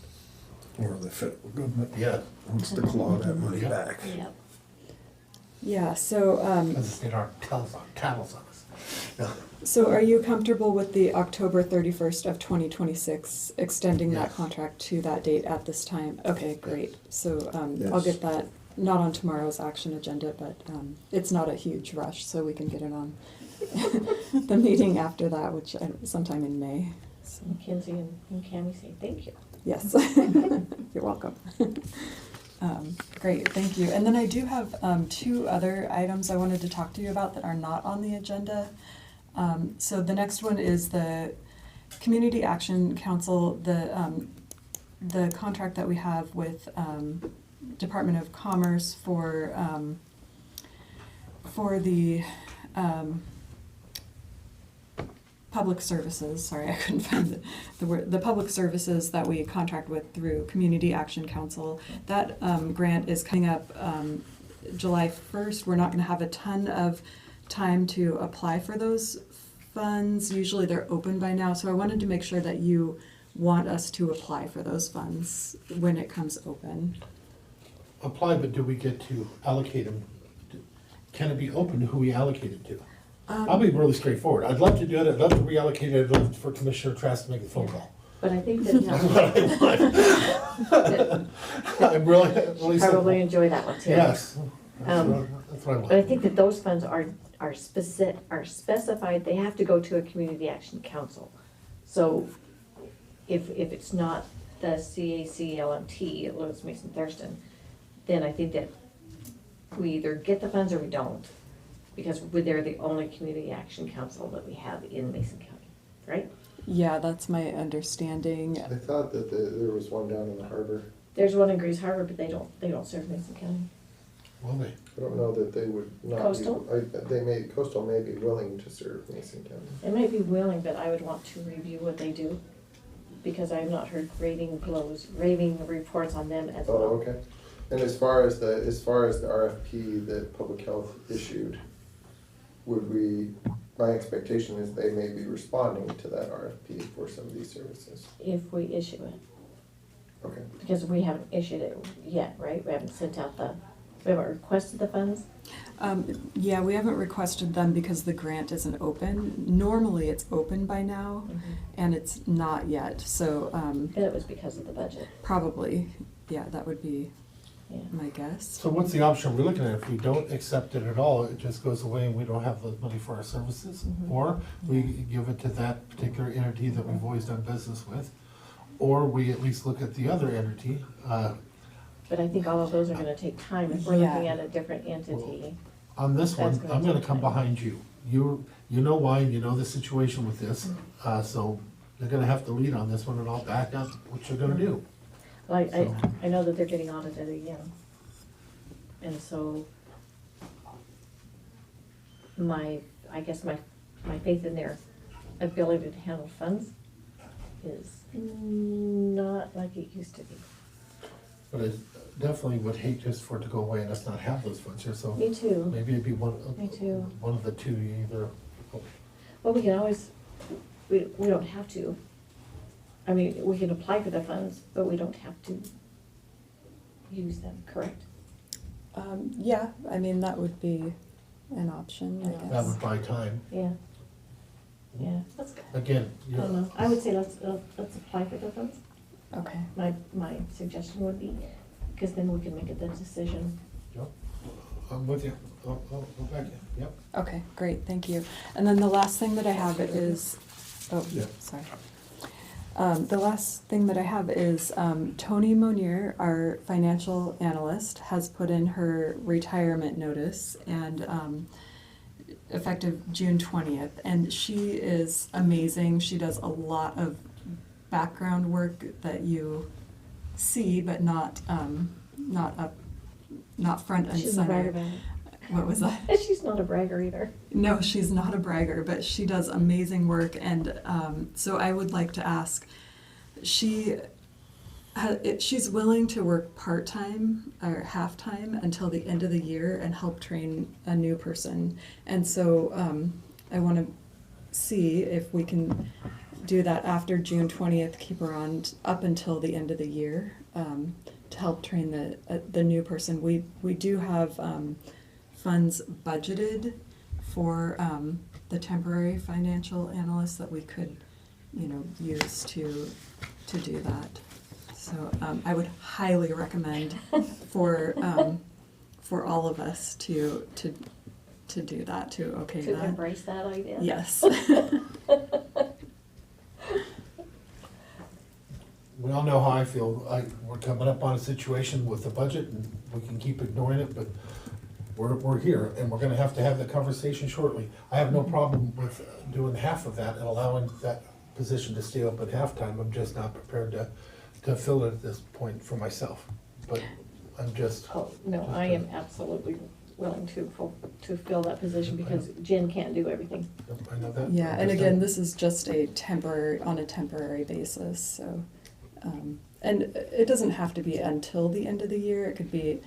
Or the federal government Yeah, wants to claw that money Yeah. back. Yep. Yeah, so, because the state our tattles on us. Yeah. so are you comfortable with the October 31st of 2026, extending that Yes. contract to that date at this time? Okay, great. So I'll Yes. get that, not on tomorrow's action agenda, but it's not a huge rush, so we can get it on the meeting after that, which sometime in May. So, Mackenzie and Cammy say thank you. yes, you're welcome. Great, thank you. And then I do have two other items I wanted to talk to you about that are not on the agenda. So the next one is the Community Action Council, the contract that we have with Department of Commerce for the public services, sorry, I couldn't find the word, the public services that we contract with through Community Action Council. That grant is coming up July 1st. We're not gonna have a ton of time to apply for those funds. Usually they're open by now, so I wanted to make sure that you want us to apply for those funds when it comes open. Apply, but do we get to allocate them? Can it be open to who we allocate it to? I'll be really straightforward. I'd love to do it. I'd love to reallocate it. I'd love for Commissioner Trask to make the phone call. But I think that, That's what I want. I'm really simple. probably enjoy that one too. Yes. That's Um, what I But I want. think that those funds are specified, they have to go to a community action council. So if it's not the CACLMT, Lewis Mason Thurston, then I think that we either get the funds or we don't. Because they're the only community action council that we have in Mason County, right? Yeah, that's my understanding. I thought that there was one down in the harbor. There's one in Grease Harbor, but they don't serve Mason County. Will they? I don't know that they would not Coastal? be, Coastal may be willing to serve Mason County. They might be willing, but I would want to review what they do, because I have not heard raving reports on them as well. Oh, okay. And as far as the RFP that Public Health issued, my expectation is they may be responding to that RFP for some of these services. If we issue it, Okay. because we haven't issued it yet, right? We haven't we haven't requested the funds. Yeah, we haven't requested them because the grant isn't open. Normally, it's open by now, and it's not yet, so, And it was because of the budget, probably, yeah, that would be yeah. my guess. So what's the option we're looking at? If we don't accept it at all, it just goes away and we don't have the money for our services? Or we give it to that particular entity that we've always done business with? Or we at least look at the other entity. But I think all of those are gonna take time. If we're Yeah. looking at a different entity, On this one, That's gonna I'm gonna take come time. behind you. You know why, you know the situation with this, so you're gonna have to lead on this one and I'll back up what you're gonna do. like, I know that they're getting audited again. And so I guess my faith in their ability to handle funds is not like it used to be. But I definitely would hate just for it to go away and us not have those funds here, so Me too. maybe it'd be Me too. one of the two, you either, Well, we can always, we don't have to. I mean, we can apply for the funds, but we don't have to use them, correct? Yeah, I mean, that would be an option, I that guess. would buy time. Yeah. Yeah, let's, Again, I don't know, I would say let's apply for the funds. Okay. My suggestion would be, because then we can make the decision. I'm with you. I'll back you, yep. Okay, great, thank you. And then the last thing that I have is, Yeah. sorry. The last thing that I have is Tony Monier, our financial analyst, has put in her retirement notice and effective June 20th. And she is amazing. She does a lot of background work that you see, but not front and She's a bragger center. about it. What was that? She's not a bragger either. No, she's not a bragger, but she does amazing work, and so I would like to ask, she's willing to work part-time or half-time until the end of the year and help train a new person, and so I want to see if we can do that after June 20th, keep her on up until the end of the year to help train the new person. We do have funds budgeted for the temporary financial analyst that we could, use to do that. So I would highly recommend for all of us to do that, to okay To that. embrace that idea. Yes. We all know how I feel. We're coming up on a situation with the budget and we can keep ignoring it, but we're here and we're gonna have to have the conversation shortly. I have no problem with doing half of that and allowing that position to stay up at halftime. I'm just not prepared to fill it at this point for myself. But I'm just. Oh, no, I am absolutely willing to fill that position because Jen can't do everything. I know that. Yeah, I'm and just again, not- this is just on a temporary basis, so, and it doesn't have to be until the end of the year, it could be,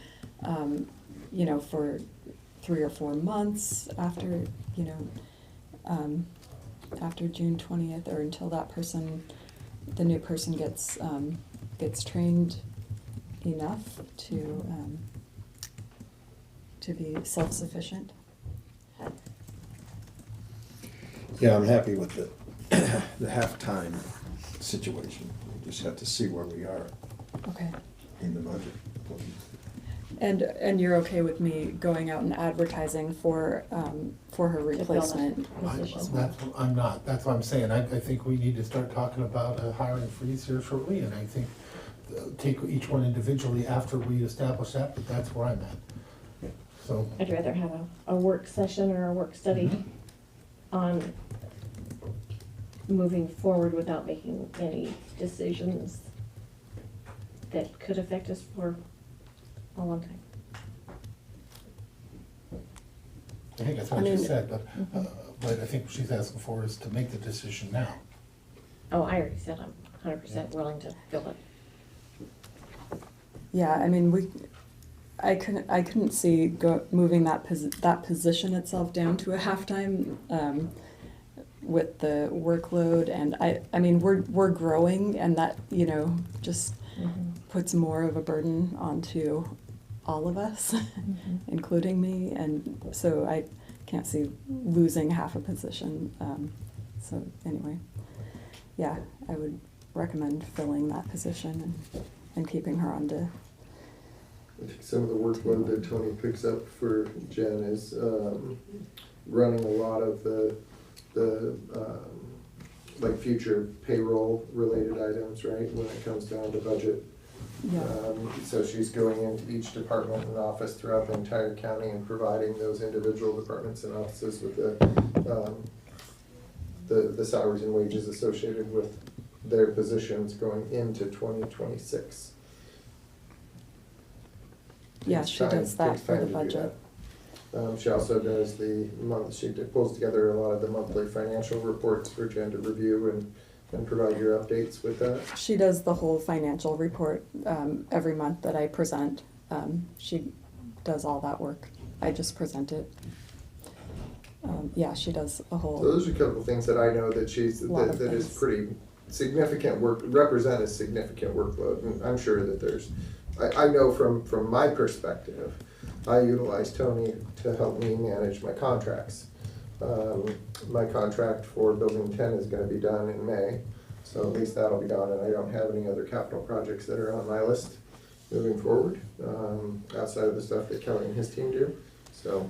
for 3 or 4 months after, after June 20th, or until that person the new person gets trained enough to be self-sufficient. Yeah, I'm happy with the halftime situation. We just have to see where we are Okay. in the budget. And you're okay with me going out and advertising for her replacement? I'm not, that's what I'm saying, I think we need to start talking about a hiring freeze here shortly, and I think take each one individually after we establish that, but that's where I'm at. So, I'd rather have a work session or a work study on moving forward without making any decisions that could affect us for a long time. I think that's what you said, but I think what she's asking for is to make the decision now. Oh, I already said I'm 100% willing to fill it. Yeah, I mean, I couldn't see moving that position itself down to a halftime with the workload, and I mean we're growing, and that just puts more of a burden onto all of us, including me, and so I can't see losing half a position. So anyway, yeah, I would recommend filling that position and keeping her on to. I think some of the workload that Tony picks up for Jen is running a lot of the like future payroll related items, right, when it comes down to budget. Yeah. So she's going into each department and office throughout the entire county and providing those individual departments and offices with the salaries and wages associated with their positions going into 2026. Yeah, Takes she time- does that takes for time the to do budget. that. She also does she pulls together a lot of the monthly financial reports for Jen to review and provide your updates with that. She does the whole financial report every month that I present. She does all that work. I just present it. Yeah, she does a whole. So those are a couple of things that I know that that is pretty significant work, represent a significant workload. And I'm sure that I know from my perspective, I utilize Tony to help me manage my contracts. My contract for Building 10 is gonna be done in May, so at least that'll be done, and I don't have any other capital projects that are on my list moving forward, outside of the stuff that Kelly and his team do, so.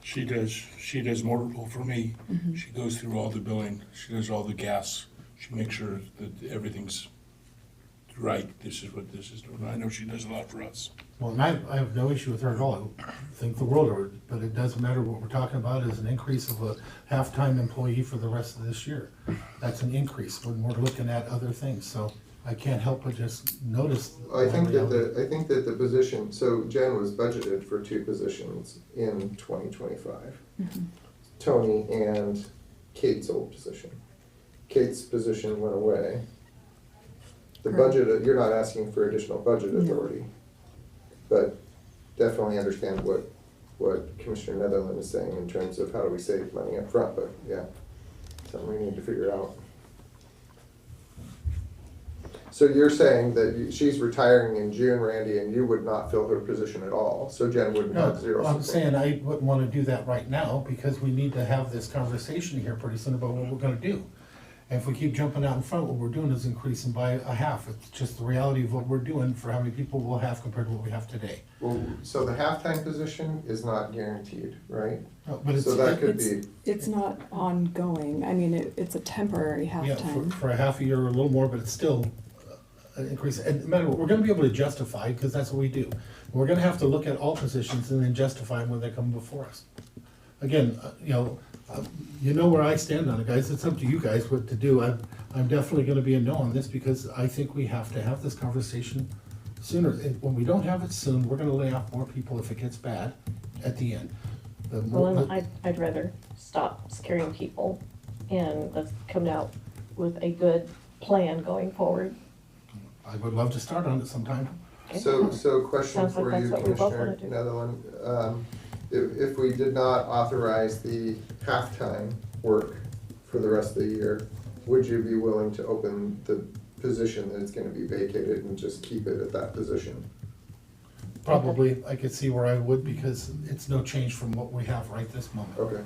She does motor pool for me. She goes through all the billing, she does all the gas, she makes sure that everything's right, this is what this is doing. I know she does a lot for us. Well, and I have no issue with her at all, I think the world of her, but it doesn't matter, what we're talking about is an increase of a half-time employee for the rest of this year. That's an increase when we're looking at other things, so I can't help but just notice. I think that the position, so Jen was budgeted for 2 positions in 2025. Tony and Kate's old position. Kate's position went away. The budget, you're not asking for additional budget authority, but definitely understand what Commissioner Netherland is saying in terms of how do we save money up front. But yeah, something we need to figure out. So you're saying that she's retiring in June, Randy, and you would not fill her position at all, so Jen wouldn't No, have 0 support. I'm saying I wouldn't wanna do that right now, because we need to have this conversation here pretty soon about what we're gonna do. And if we keep jumping out in front, what we're doing is increasing by a half. It's just the reality of what we're doing for how many people we'll have compared to what we have today. Well, so the halftime position is not guaranteed, right? But it's, So that could be, It's not ongoing. I mean, it's a temporary yeah, halftime. for a half a year or a little more, but it's still an increase. And no matter what, we're gonna be able to justify, because that's what we do. We're gonna have to look at all positions and then justify them when they come before us. Again, you know where I stand on it, guys. It's up to you guys what to do. I'm definitely gonna be a no on this, because I think we have to have this conversation sooner. And when we don't have it soon, we're gonna lay off more people if it gets bad at the end. Well, and I'd rather stop scaring people and let's come out with a good plan going forward. I would love to start on it sometime. so question Sounds like for that's you, what we both Commissioner wanna do. Netherland. If we did not authorize the halftime work for the rest of the year, would you be willing to open the position that it's gonna be vacated and just keep it at that position? Probably, I could see where I would, because it's no change from what we have right this moment. Okay.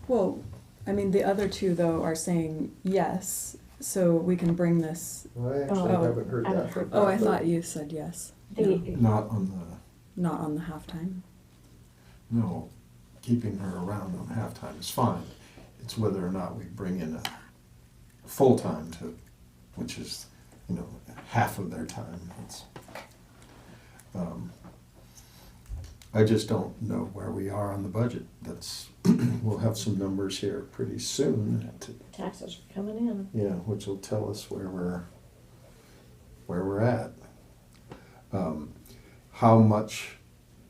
Well, I mean, the other two though are saying yes, so we can bring this. I actually Oh. haven't heard I haven't that. heard Oh, I but- thought you said yes. The, Not on Not on the halftime. no, keeping her around on halftime is fine. It's whether or not we bring in a full-time to, which is, you know, half of their time. I just don't know where we are on the budget. We'll have some numbers here pretty soon. taxes are coming in. Yeah, which will tell us where we're at. How much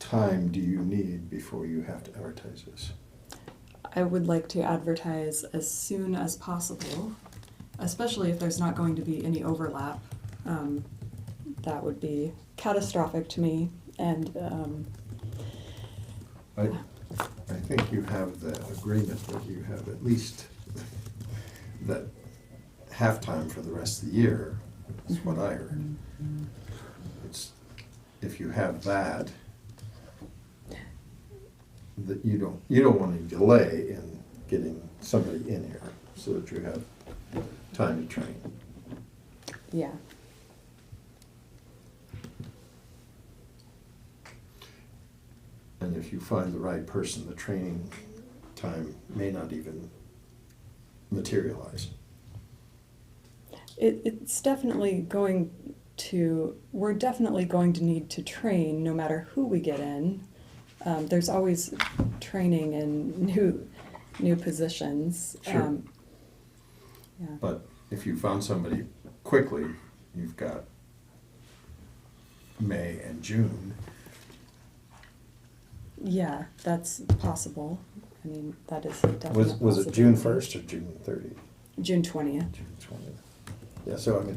time do you need before you have to advertise this? I would like to advertise as soon as possible, especially if there's not going to be any overlap. That would be catastrophic to me, and I think you have the agreement that you have at least that halftime for the rest of the year, is what I heard. It's, if you have that, that you don't want any delay in getting somebody in here, so that you have time to train. yeah. And if you find the right person, the training time may not even materialize. It's definitely going to, we're definitely going to need to train no matter who we get in. There's always training in new positions. Sure. Yeah. But if you found somebody quickly, you've got May and June. Yeah, that's possible. I mean, that is a definite Was it June possibility. 1st or June 30th? June 20th. June 20th. Yeah, so I mean,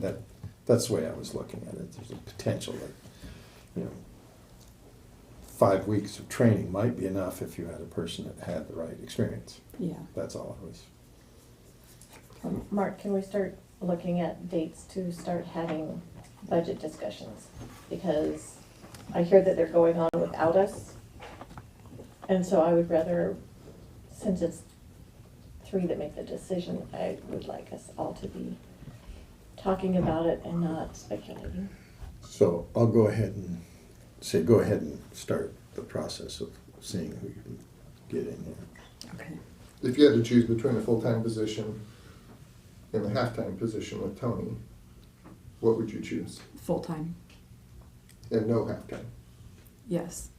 that's the way I was looking at it. There's a potential that, you know, 5 weeks of training might be enough if you had a person that had the right experience. Yeah. That's all I was. Mark, can we start looking at dates to start having budget discussions? Because I hear that they're going on without us. And so I would rather, since it's 3 that make the decision, I would like us all to be talking about it and not speculating. So I'll go ahead and say, go ahead and start the process of seeing who you can get in here. Okay. If you had to choose between a full-time position and the half-time position with Tony, what would you choose? Full time. And no half-time? Yes.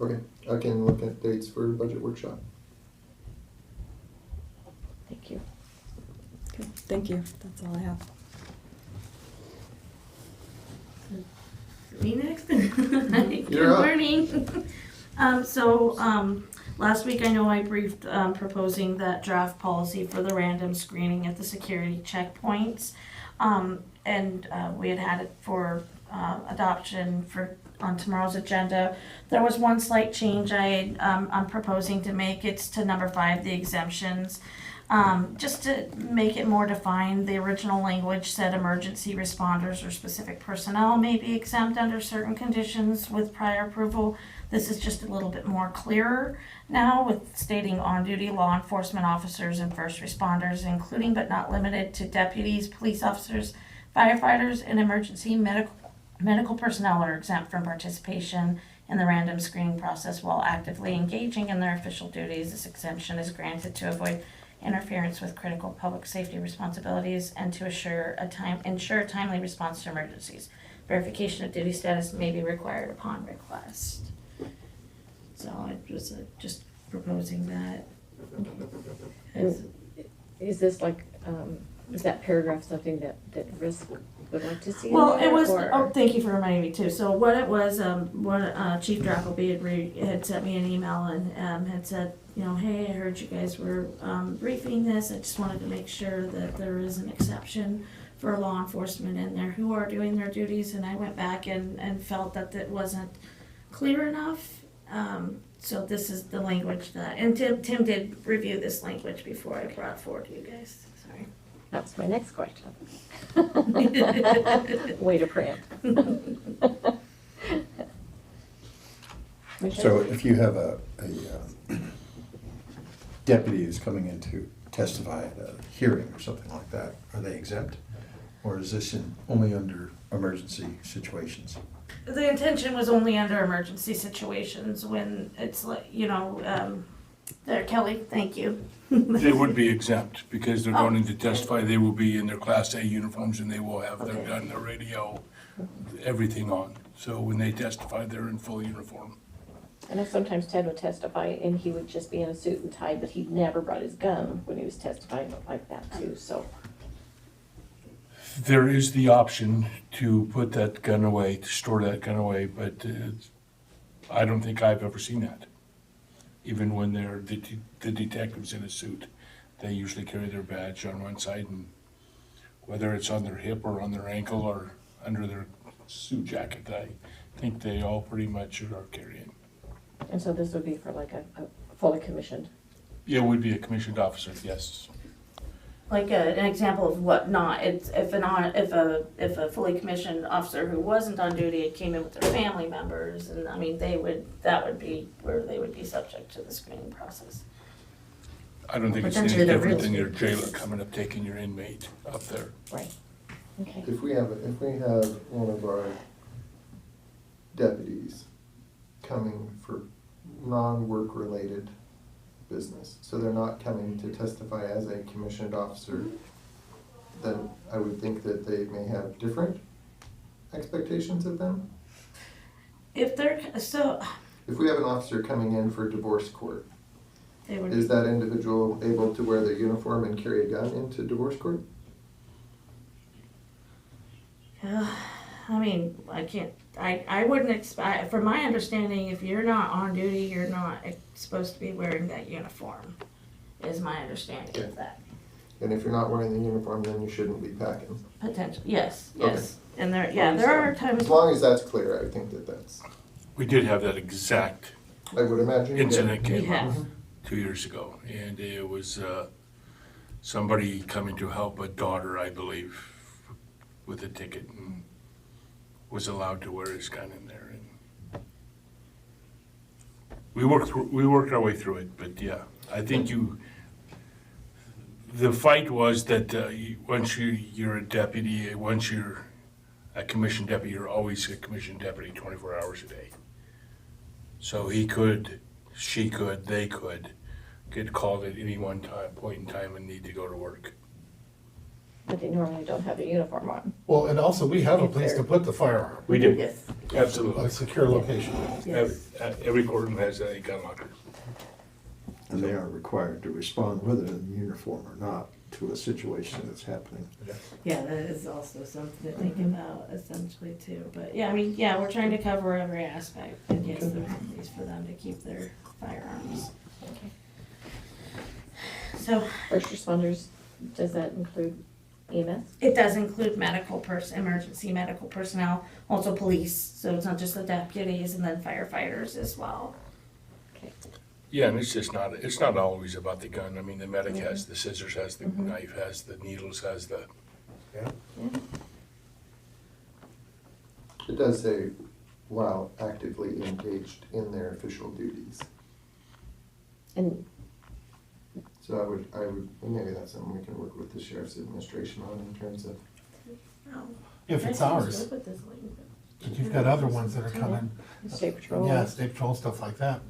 Okay, I can look at dates for budget workshop. Thank you. Okay. Thank you. That's all I have. Me next? Good You're up. morning. Last week I know I briefed proposing that draft policy for the random screening at the security checkpoints. We had it for adoption on tomorrow's agenda. There was one slight change I'm proposing to make. It's to number 5, the exemptions. Just to make it more defined, the original language said emergency responders or specific personnel may be exempt under certain conditions with prior approval. This is just a little bit more clearer now, with stating on-duty law enforcement officers and first responders, including but not limited to deputies, police officers, firefighters, and emergency medical personnel are exempt from participation in the random screening process while actively engaging in their official duties. This exemption is granted to avoid interference with critical public safety responsibilities and to ensure timely response to emergencies. Verification of duty status may be required upon request. So I was just proposing that. Is this like, is that paragraph something that Risk would like to see in Well, there, it was, or- thank you for reminding me too. So what it was, Chief Drackleby had sent me an email and had said, you know, hey, I heard you guys were briefing this. I just wanted to make sure that there is an exception for law enforcement in there who are doing their duties. And I went back and felt that it wasn't clear enough. So this is the language that, and Tim did review this language before I brought it forward to you guys, sorry. That's my next question. Way to preempt. So if you have a deputy who's coming in to testify at a hearing or something like that, are they exempt? Or is this only under emergency situations? The intention was only under emergency situations when it's like, there, Kelly, thank you. They would be exempt because they're going in to testify. They will be in their Class A uniforms and they will have their Okay. gun, their radio, everything on. So when they testify, they're in full uniform. I know sometimes Ted would testify and he would just be in a suit and tie, but he never brought his gun when he was testifying like that too, so. There is the option to put that gun away, to store that gun away, but I don't think I've ever seen that. Even when they're the detectives in a suit, they usually carry their badge on one side, and whether it's on their hip or on their ankle or under their suit jacket, I think they all pretty much are carrying. And so this would be for like a fully commissioned. Yeah, it would be a commissioned officer, yes. Like an example of what not, it's if a fully commissioned officer who wasn't on duty came in with their family members, and I mean, that would be where they would be subject to the screening process. I don't think it's any Potentially the different real than your estate. jailer coming up taking your inmate up there. Right. Okay. If we have one of our deputies coming for non-work related business, so they're not coming to testify as a commissioned officer, then I would think that they may have different expectations of them. If they're, so, If we have an officer coming in for divorce court, they would. is that individual able to wear their uniform and carry a gun into divorce court? I mean, I wouldn't expect, from my understanding, if you're not on duty, you're not supposed to be wearing that uniform, is my understanding of that. And if you're not wearing the uniform, then you shouldn't be packing. Potential, yes, Okay. yes. And there are times. As long as that's clear, I think that that's, We did have that exact I would imagine. you did. incident We came up have. 2 years ago, and it was somebody coming to help a daughter, I believe, with a ticket, and was allowed to wear his gun in there. And we worked our way through it, but yeah, I think the fight was that once you're a deputy, once you're a commissioned deputy, you're always a commissioned deputy 24 hours a day. So he could, she could, they could get called at any one point in time and need to go to work. But they normally don't have a uniform on. Well, and also, we have a place to put the firearm, We do, Yes. absolutely. a secure location. Yes. Every courtroom has a gun locker. And they are required to respond, whether in uniform or not, to a situation that's happening. Yeah, that is also something to think about essentially too. But yeah, I mean, yeah, we're trying to cover every aspect that gets them, at least for them to keep their firearms. So First responders, does that include EMS? it does include emergency medical personnel, also police. So it's not just the deputies and then firefighters as well. Okay. Yeah, and it's not always about the gun. I mean, the medic has the scissors, has the knife, has the needles, has the, Yeah. It does say, while actively engaged in their official duties. And So I would, maybe that's something we can work with the sheriff's administration on in terms of, Oh, If it's I ours, should put this language. but you've got other ones that are coming, state patrol. yeah, state patrol, stuff like that.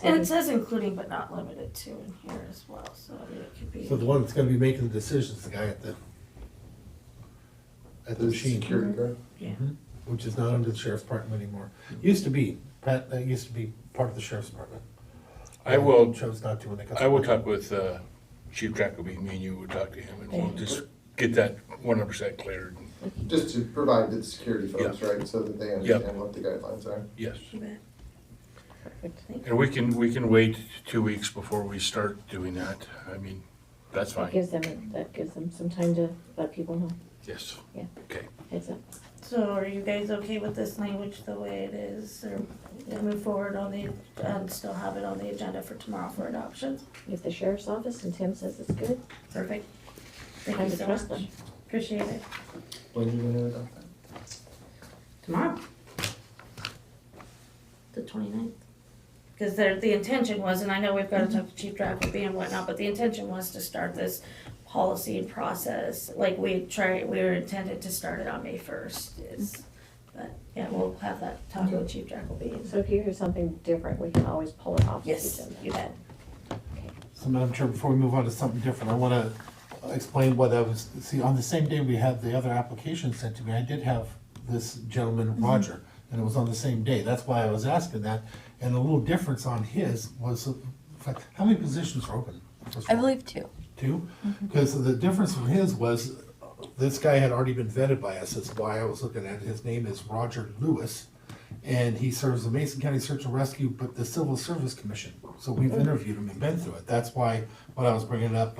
And it says including but not limited to in here as well, so I mean, it could be. So the one that's gonna be making the decisions, the guy at the the machine, security guard. Yeah. which is not under the sheriff's department anymore. Used to be, Pat, that used to be part of the sheriff's department. I will, Chose not to when they got. I will talk with Chief Jacoby, me and you will talk to him, and we'll just get that 100% cleared. Just to provide the security folks, right, so that they understand what the guidelines are. Yes. You bet. Perfect. And we can wait 2 weeks before we start doing that. I mean, that's That fine. gives them some time to let people know. Yes. Yeah. Okay. Heads up. So are you guys okay with this language the way it is, or we'll move forward on the, and still have it on the agenda for tomorrow for adoption? If the sheriff's office and Tim says it's good, Perfect. Thank I you so trust much. them. Appreciate it. When are you gonna adopt that? Tomorrow. The 29th. Because the intention was, and I know we've got to talk to Chief Drackleby and whatnot, but the intention was to start this policy and process, like we were intended to start it on May 1st. But yeah, we'll have that talk with Chief Drackleby. So if you hear something different, we can always pull it off the Yes, agenda. you bet. So Madam Chair, before we move on to something different, I want to explain what I was, see, on the same day we had the other application sent to me, I did have this gentleman, Roger, and it was on the same day. That's why I was asking that. And the little difference on his was, how many positions are open? first of I all? believe 2. Two? Because the difference from his was, this guy had already been vetted by us, that's why I was looking at it. His name is Roger Lewis, and he serves the Mason County Search and Rescue, but the Civil Service Commission. So we've interviewed him and been through it. That's why, when I was bringing up,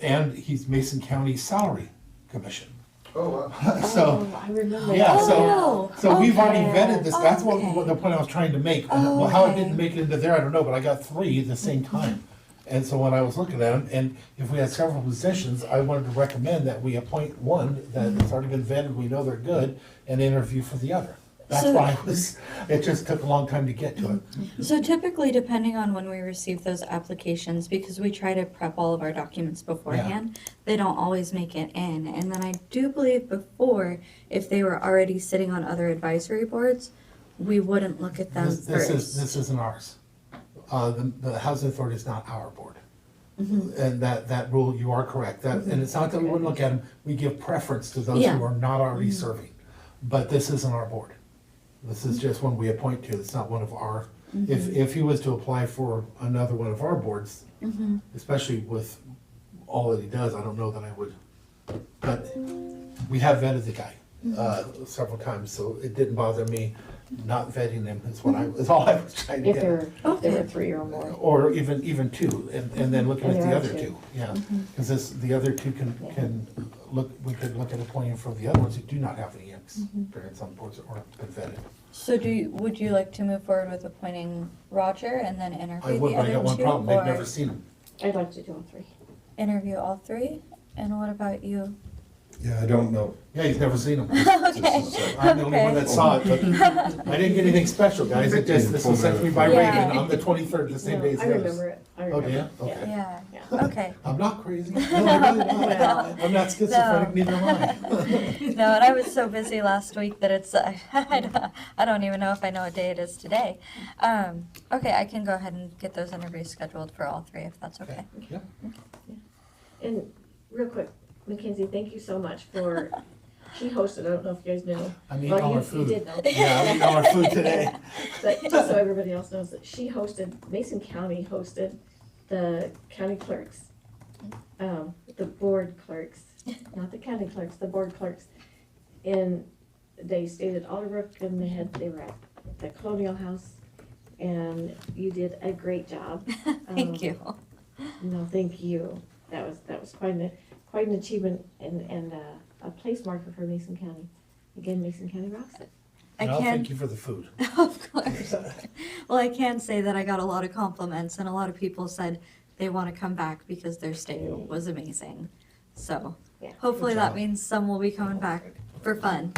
and he's Mason County Salary Commission. Oh, wow. So, Oh, I remember. yeah, that. so we've already okay. vetted this, that's what Okay. the point I was trying to make. Well, how it Okay. didn't make it into there, I don't know, but I got 3 at the same time. And so when I was looking at them, and if we had several positions, I wanted to recommend that we appoint one that's already been vetted, we know they're good, and interview for the other. That's So- why it just took a long time to get to it. So typically, depending on when we receive those applications, because we try to prep all of our documents beforehand, they don't always make it in. And then I do believe before, if they were already sitting on other advisory boards, we wouldn't look at them first. This isn't ours. The Housing Authority is not our board. And that rule, you are correct. And it's not that we wouldn't look at them, we give preference to those Yeah. who are not already serving. But this isn't our board. This is just one we appoint to, it's not one of our, if he was to apply for another one of our boards, especially with all that he does, I don't know that I would. But we have vetted the guy several times, so it didn't bother me not vetting him, is all I was trying to If get. there were 3 or more. Or even 2, and then looking And at the there are other 2. 2, yeah. Because the other 2 can look, we could look at appointing for the other ones who do not have any experience on boards or been vetted. So would you like to move forward with appointing Roger and then I interview would, the but I other got one 2? problem, they've never Or seen him. I'd like to do all 3. interview all 3? And what about you? Yeah, I don't know. Yeah, he's never seen him. Okay. I'm the only one that saw it, but I didn't get anything special, guys, it just, this was sent to me by Yeah. Reagan on the 23rd, the same day as I the others. remember it. I Oh, remember do you? it. Okay. Yeah, Yeah. okay. I'm not crazy. No, I'm really not. I'm not schizophrenic, neither am I. No, and I was so busy last week that it's, I don't even know if I know what day it is today. Okay, I can go ahead and get those interviews scheduled for all 3 if that's okay. Yep. And real quick, Mackenzie, thank you so much for, she hosted, I don't know if you guys knew. I'm eating Well, all you- our food. You did know. Yeah, I'm eating all our food today. But just so everybody else knows that she hosted, Mason County hosted the county clerks, the board clerks, not the county clerks, the board clerks. And they stayed at Alderbrook and they were at the Colonial House, and you did a great job. Thank you. No, thank you. That was quite an achievement and a place marker for Mason County. Again, Mason County rocks it. I And I'll can, thank you for the food. of course. Well, I can say that I got a lot of compliments and a lot of people said they want to come back because their stay was amazing. So Yeah. hopefully Good that job. means some will be coming back for fun.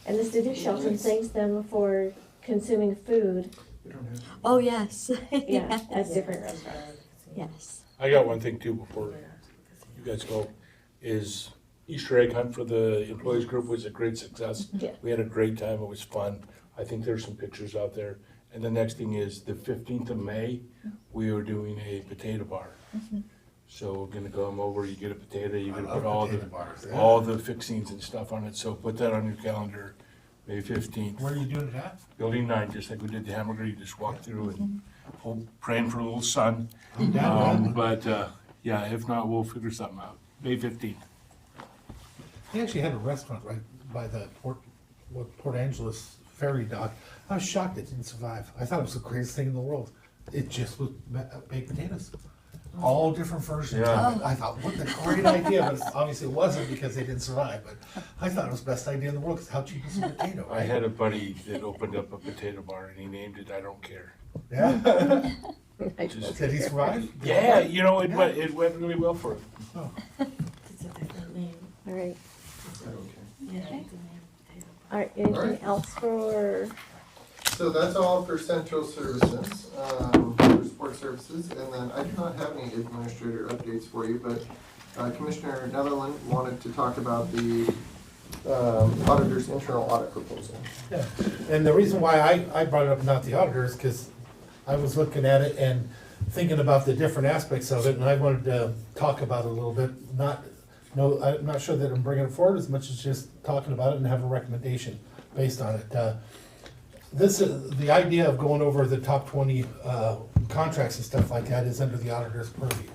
And the city of Shelton thanks them for consuming food, Oh, yes. yeah, at different restaurants. Yes. I got one thing too before you guys go, is Easter egg hunt for the employees group was a great success. Yeah. We had a great time, it was fun. I think there's some pictures out there. And the next thing is the 15th of May, we are doing a potato bar. So we're gonna come over, you get a potato, you're I gonna love put all potato bars, yeah. all the fixings and stuff on it, so put that on your calendar, May 15th. Where are you doing it at? Building 9, just like we did the hamburger, you just walk through and hope, praying for a little sun. I'm down. But, yeah, if not, we'll figure something out. May 15th. They actually had a restaurant right by the Port Angeles ferry dock. I was shocked it didn't survive. I thought it was the craziest thing in the world. It just was baked potatoes. all different versions. Yeah. of it. I thought, what a great idea, but obviously it wasn't because they didn't survive, but I thought it was the best idea in the world, because how cheap is a potato, I right? had a buddy that opened up a potato bar and he named it I Don't Care. Yeah. Just- Did he survive? Yeah, you know, it went really well for him. It's a different name. All right. Yeah. All right, anything Alright. else for, So that's all for central services, for support services, and then I do not have any administrator updates for you, but Commissioner Netherland wanted to talk about the auditor's internal audit proposal. Yeah, and the reason why I brought it up, not the auditors, because I was looking at it and thinking about the different aspects of it, and I wanted to talk about it a little bit. I'm not sure that I'm bringing it forward as much as just talking about it and have a recommendation based on it. This is, the idea of going over the top 20 contracts and stuff like that is under the auditor's purview.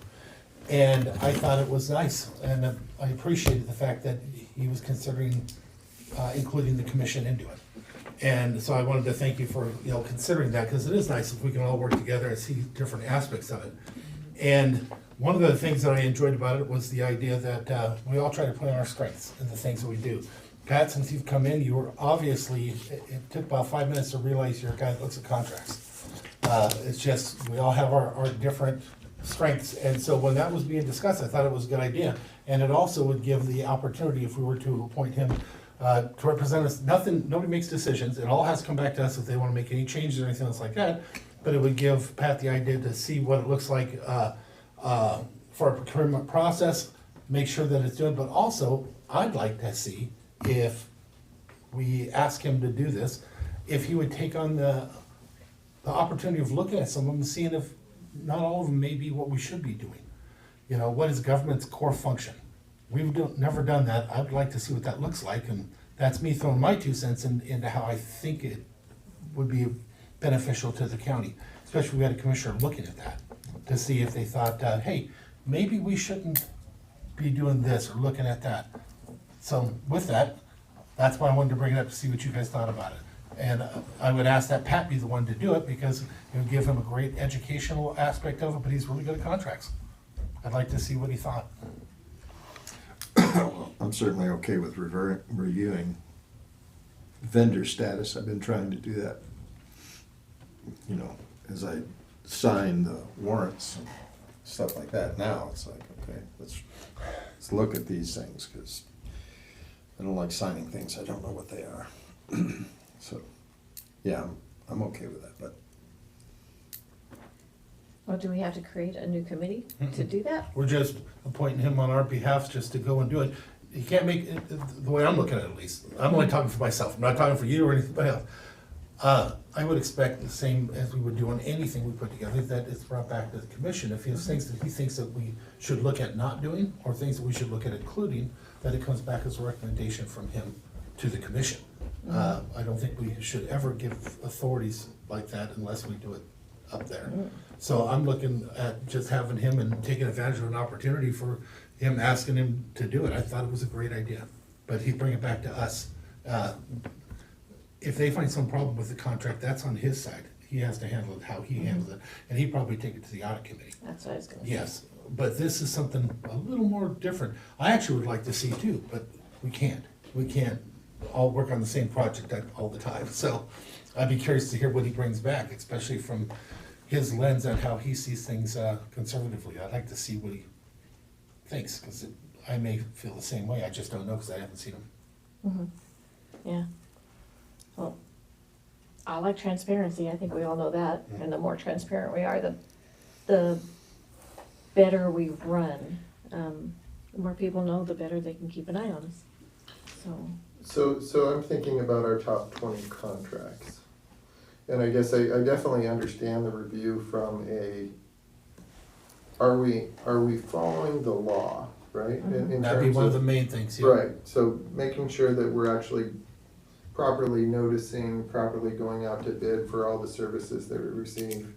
And I thought it was nice, and I appreciated the fact that he was considering including the commission into it. And so I wanted to thank you for, considering that, because it is nice if we can all work together and see different aspects of it. And one of the things that I enjoyed about it was the idea that we all try to play on our strengths in the things that we do. Pat, since you've come in, you were obviously, it took about 5 minutes to realize you're a guy that looks at contracts. It's just, we all have our different strengths, and so when that was being discussed, I thought it was a good idea. And it also would give the opportunity, if we were to appoint him, to represent us. Nobody makes decisions, it all has to come back to us if they wanna make any changes or anything else like that. But it would give Pat the idea to see what it looks like for a procurement process, make sure that it's doing, but also, I'd like to see if we ask him to do this, if he would take on the opportunity of looking at some of them and seeing if not all of them may be what we should be doing. What is government's core function? We've never done that. I'd like to see what that looks like, and that's me throwing my 2 cents into how I think it would be beneficial to the county, especially if we had a commissioner looking at that, to see if they thought, hey, maybe we shouldn't be doing this or looking at that. So with that, that's why I wanted to bring it up to see what you guys thought about it. And I would ask that Pat be the one to do it, because it would give him a great educational aspect of it, but he's really good at contracts. I'd like to see what he thought. I'm certainly okay with reviewing vendor status. I've been trying to do that, as I sign the warrants and stuff like that. Now it's like, okay, let's look at these things, because I don't like signing things I don't know what they are. So, yeah, I'm okay with that, but well, do we have to create a new committee to do that? We're just appointing him on our behalf just to go and do it. He can't make it, the way I'm looking at it at least. I'm only talking for myself. I'm not talking for you or anybody else. I would expect the same as we would do on anything we put together, that it's brought back to the commission. If he has things that he thinks that we should look at not doing, or things that we should look at including, that it comes back as a recommendation from him to the commission. I don't think we should ever give authorities like that unless we do it up there. So I'm looking at just having him and taking advantage of an opportunity for him, asking him to do it. I thought it was a great idea, but he'd bring it back to us. If they find some problem with the contract, that's on his side. He has to handle it how he handles it, and he'd probably take it to the audit committee. That's what I was gonna say. Yes, but this is something a little more different. I actually would like to see too, but we can't. We can't all work on the same project all the time. So I'd be curious to hear what he brings back, especially from his lens at how he sees things conservatively. I'd like to see what he thinks, because I may feel the same way. I just don't know, because I haven't seen him. Yeah. Well, I like transparency. I think we all know that. And the more transparent we are, the better we run. The more people know, the better they can keep an eye on us. So I'm thinking about our top 20 contracts. And I guess I definitely understand the review from are we following the law, right? In That'd be terms one of the main things, yeah. Right, so making sure that we're actually properly noticing, properly going out to bid for all the services that we receive.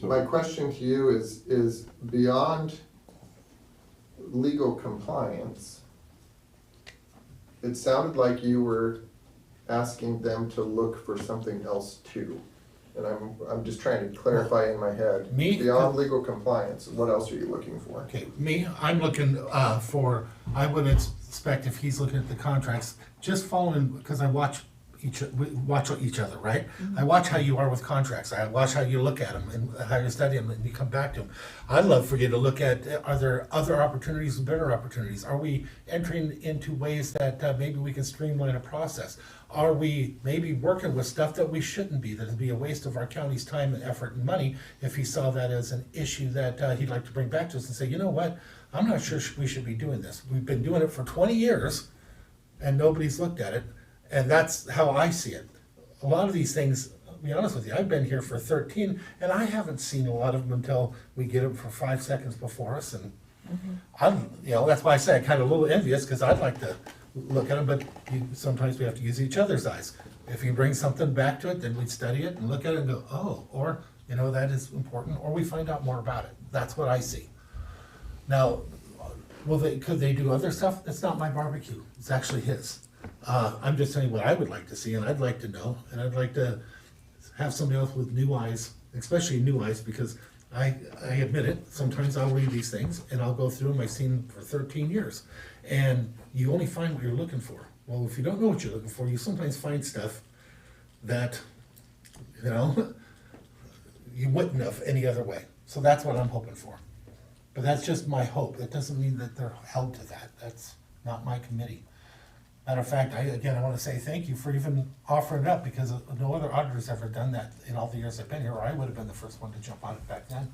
My question to you is beyond legal compliance, it sounded like you were asking them to look for something else too. And I'm just trying to clarify in my head. Me? Beyond legal compliance, what else are you looking for? Okay, me, I'm looking I would expect if he's looking at the contracts, just following, because I watch each other, right? I watch how you are with contracts, I watch how you look at them and how you study them and you come back to them. I'd love for you to look at, are there other opportunities and better opportunities? Are we entering into ways that maybe we can streamline a process? Are we maybe working with stuff that we shouldn't be, that'd be a waste of our county's time and effort and money if he saw that as an issue that he'd like to bring back to us and say, you know what, I'm not sure we should be doing this. We've been doing it for 20 years and nobody's looked at it, and that's how I see it. A lot of these things, I'll be honest with you, I've been here for 13 and I haven't seen a lot of them until we get them for 5 seconds before us, and I'm, that's why I say I'm kind of a little envious, because I'd like to look at them, but sometimes we have to use each other's eyes. If you bring something back to it, then we'd study it and look at it and go, oh, or, that is important, or we find out more about it. That's what I see. Now, could they do other stuff? It's not my barbecue, it's actually his. I'm just telling you what I would like to see, and I'd like to know, and I'd like to have somebody else with new eyes, especially new eyes, because I admit it, sometimes I'll read these things and I'll go through them, I've seen them for 13 years. And you only find what you're looking for. Well, if you don't know what you're looking for, you sometimes find stuff that, you wouldn't have any other way. So that's what I'm hoping for. But that's just my hope. That doesn't mean that they're held to that. That's not my committee. Matter of fact, I want to say thank you for even offering it up, because no other auditor's ever done that in all the years I've been here, or I would have been the first one to jump on it back then.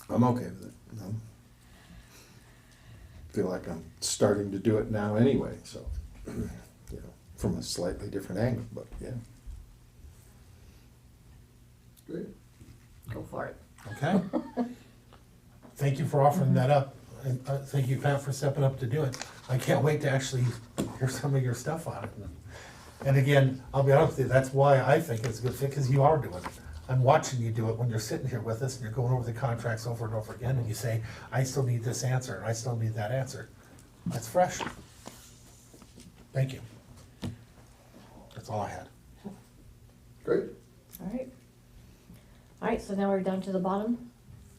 I'm okay with it. Feel like I'm starting to do it now anyway, so, from a slightly different angle, but yeah. Great. Go for it. Okay? Thank you for offering that up. And thank you, Pat, for stepping up to do it. I can't wait to actually hear some of your stuff on it. And again, I'll be honest with you, that's why I think it's a good fit, because you are doing it. I'm watching you do it when you're sitting here with us and you're going over the contracts over and over again, and you say, I still need this answer, and I still need that answer. That's fresh. Thank you. That's all I had. Great. All right. All right, so now we're down to the bottom,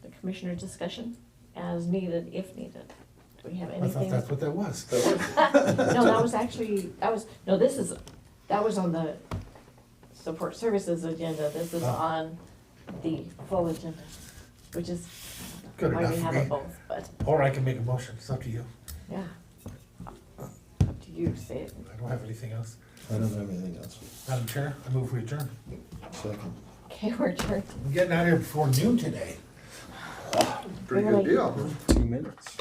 the commissioner discussion, as needed, if needed. Do we have I anything? thought that's what that was. No, that was on the support services agenda. This is on the full agenda, which is Good why we enough for have me. it both, but Or I can make a motion, it's up to you. yeah. Up to you, say it. I don't have anything else. I don't have anything else. Madam Chair, I move we adjourn. Second. Okay, we're adjourned. I'm getting out of here before noon today. Pretty good deal. 2 minutes.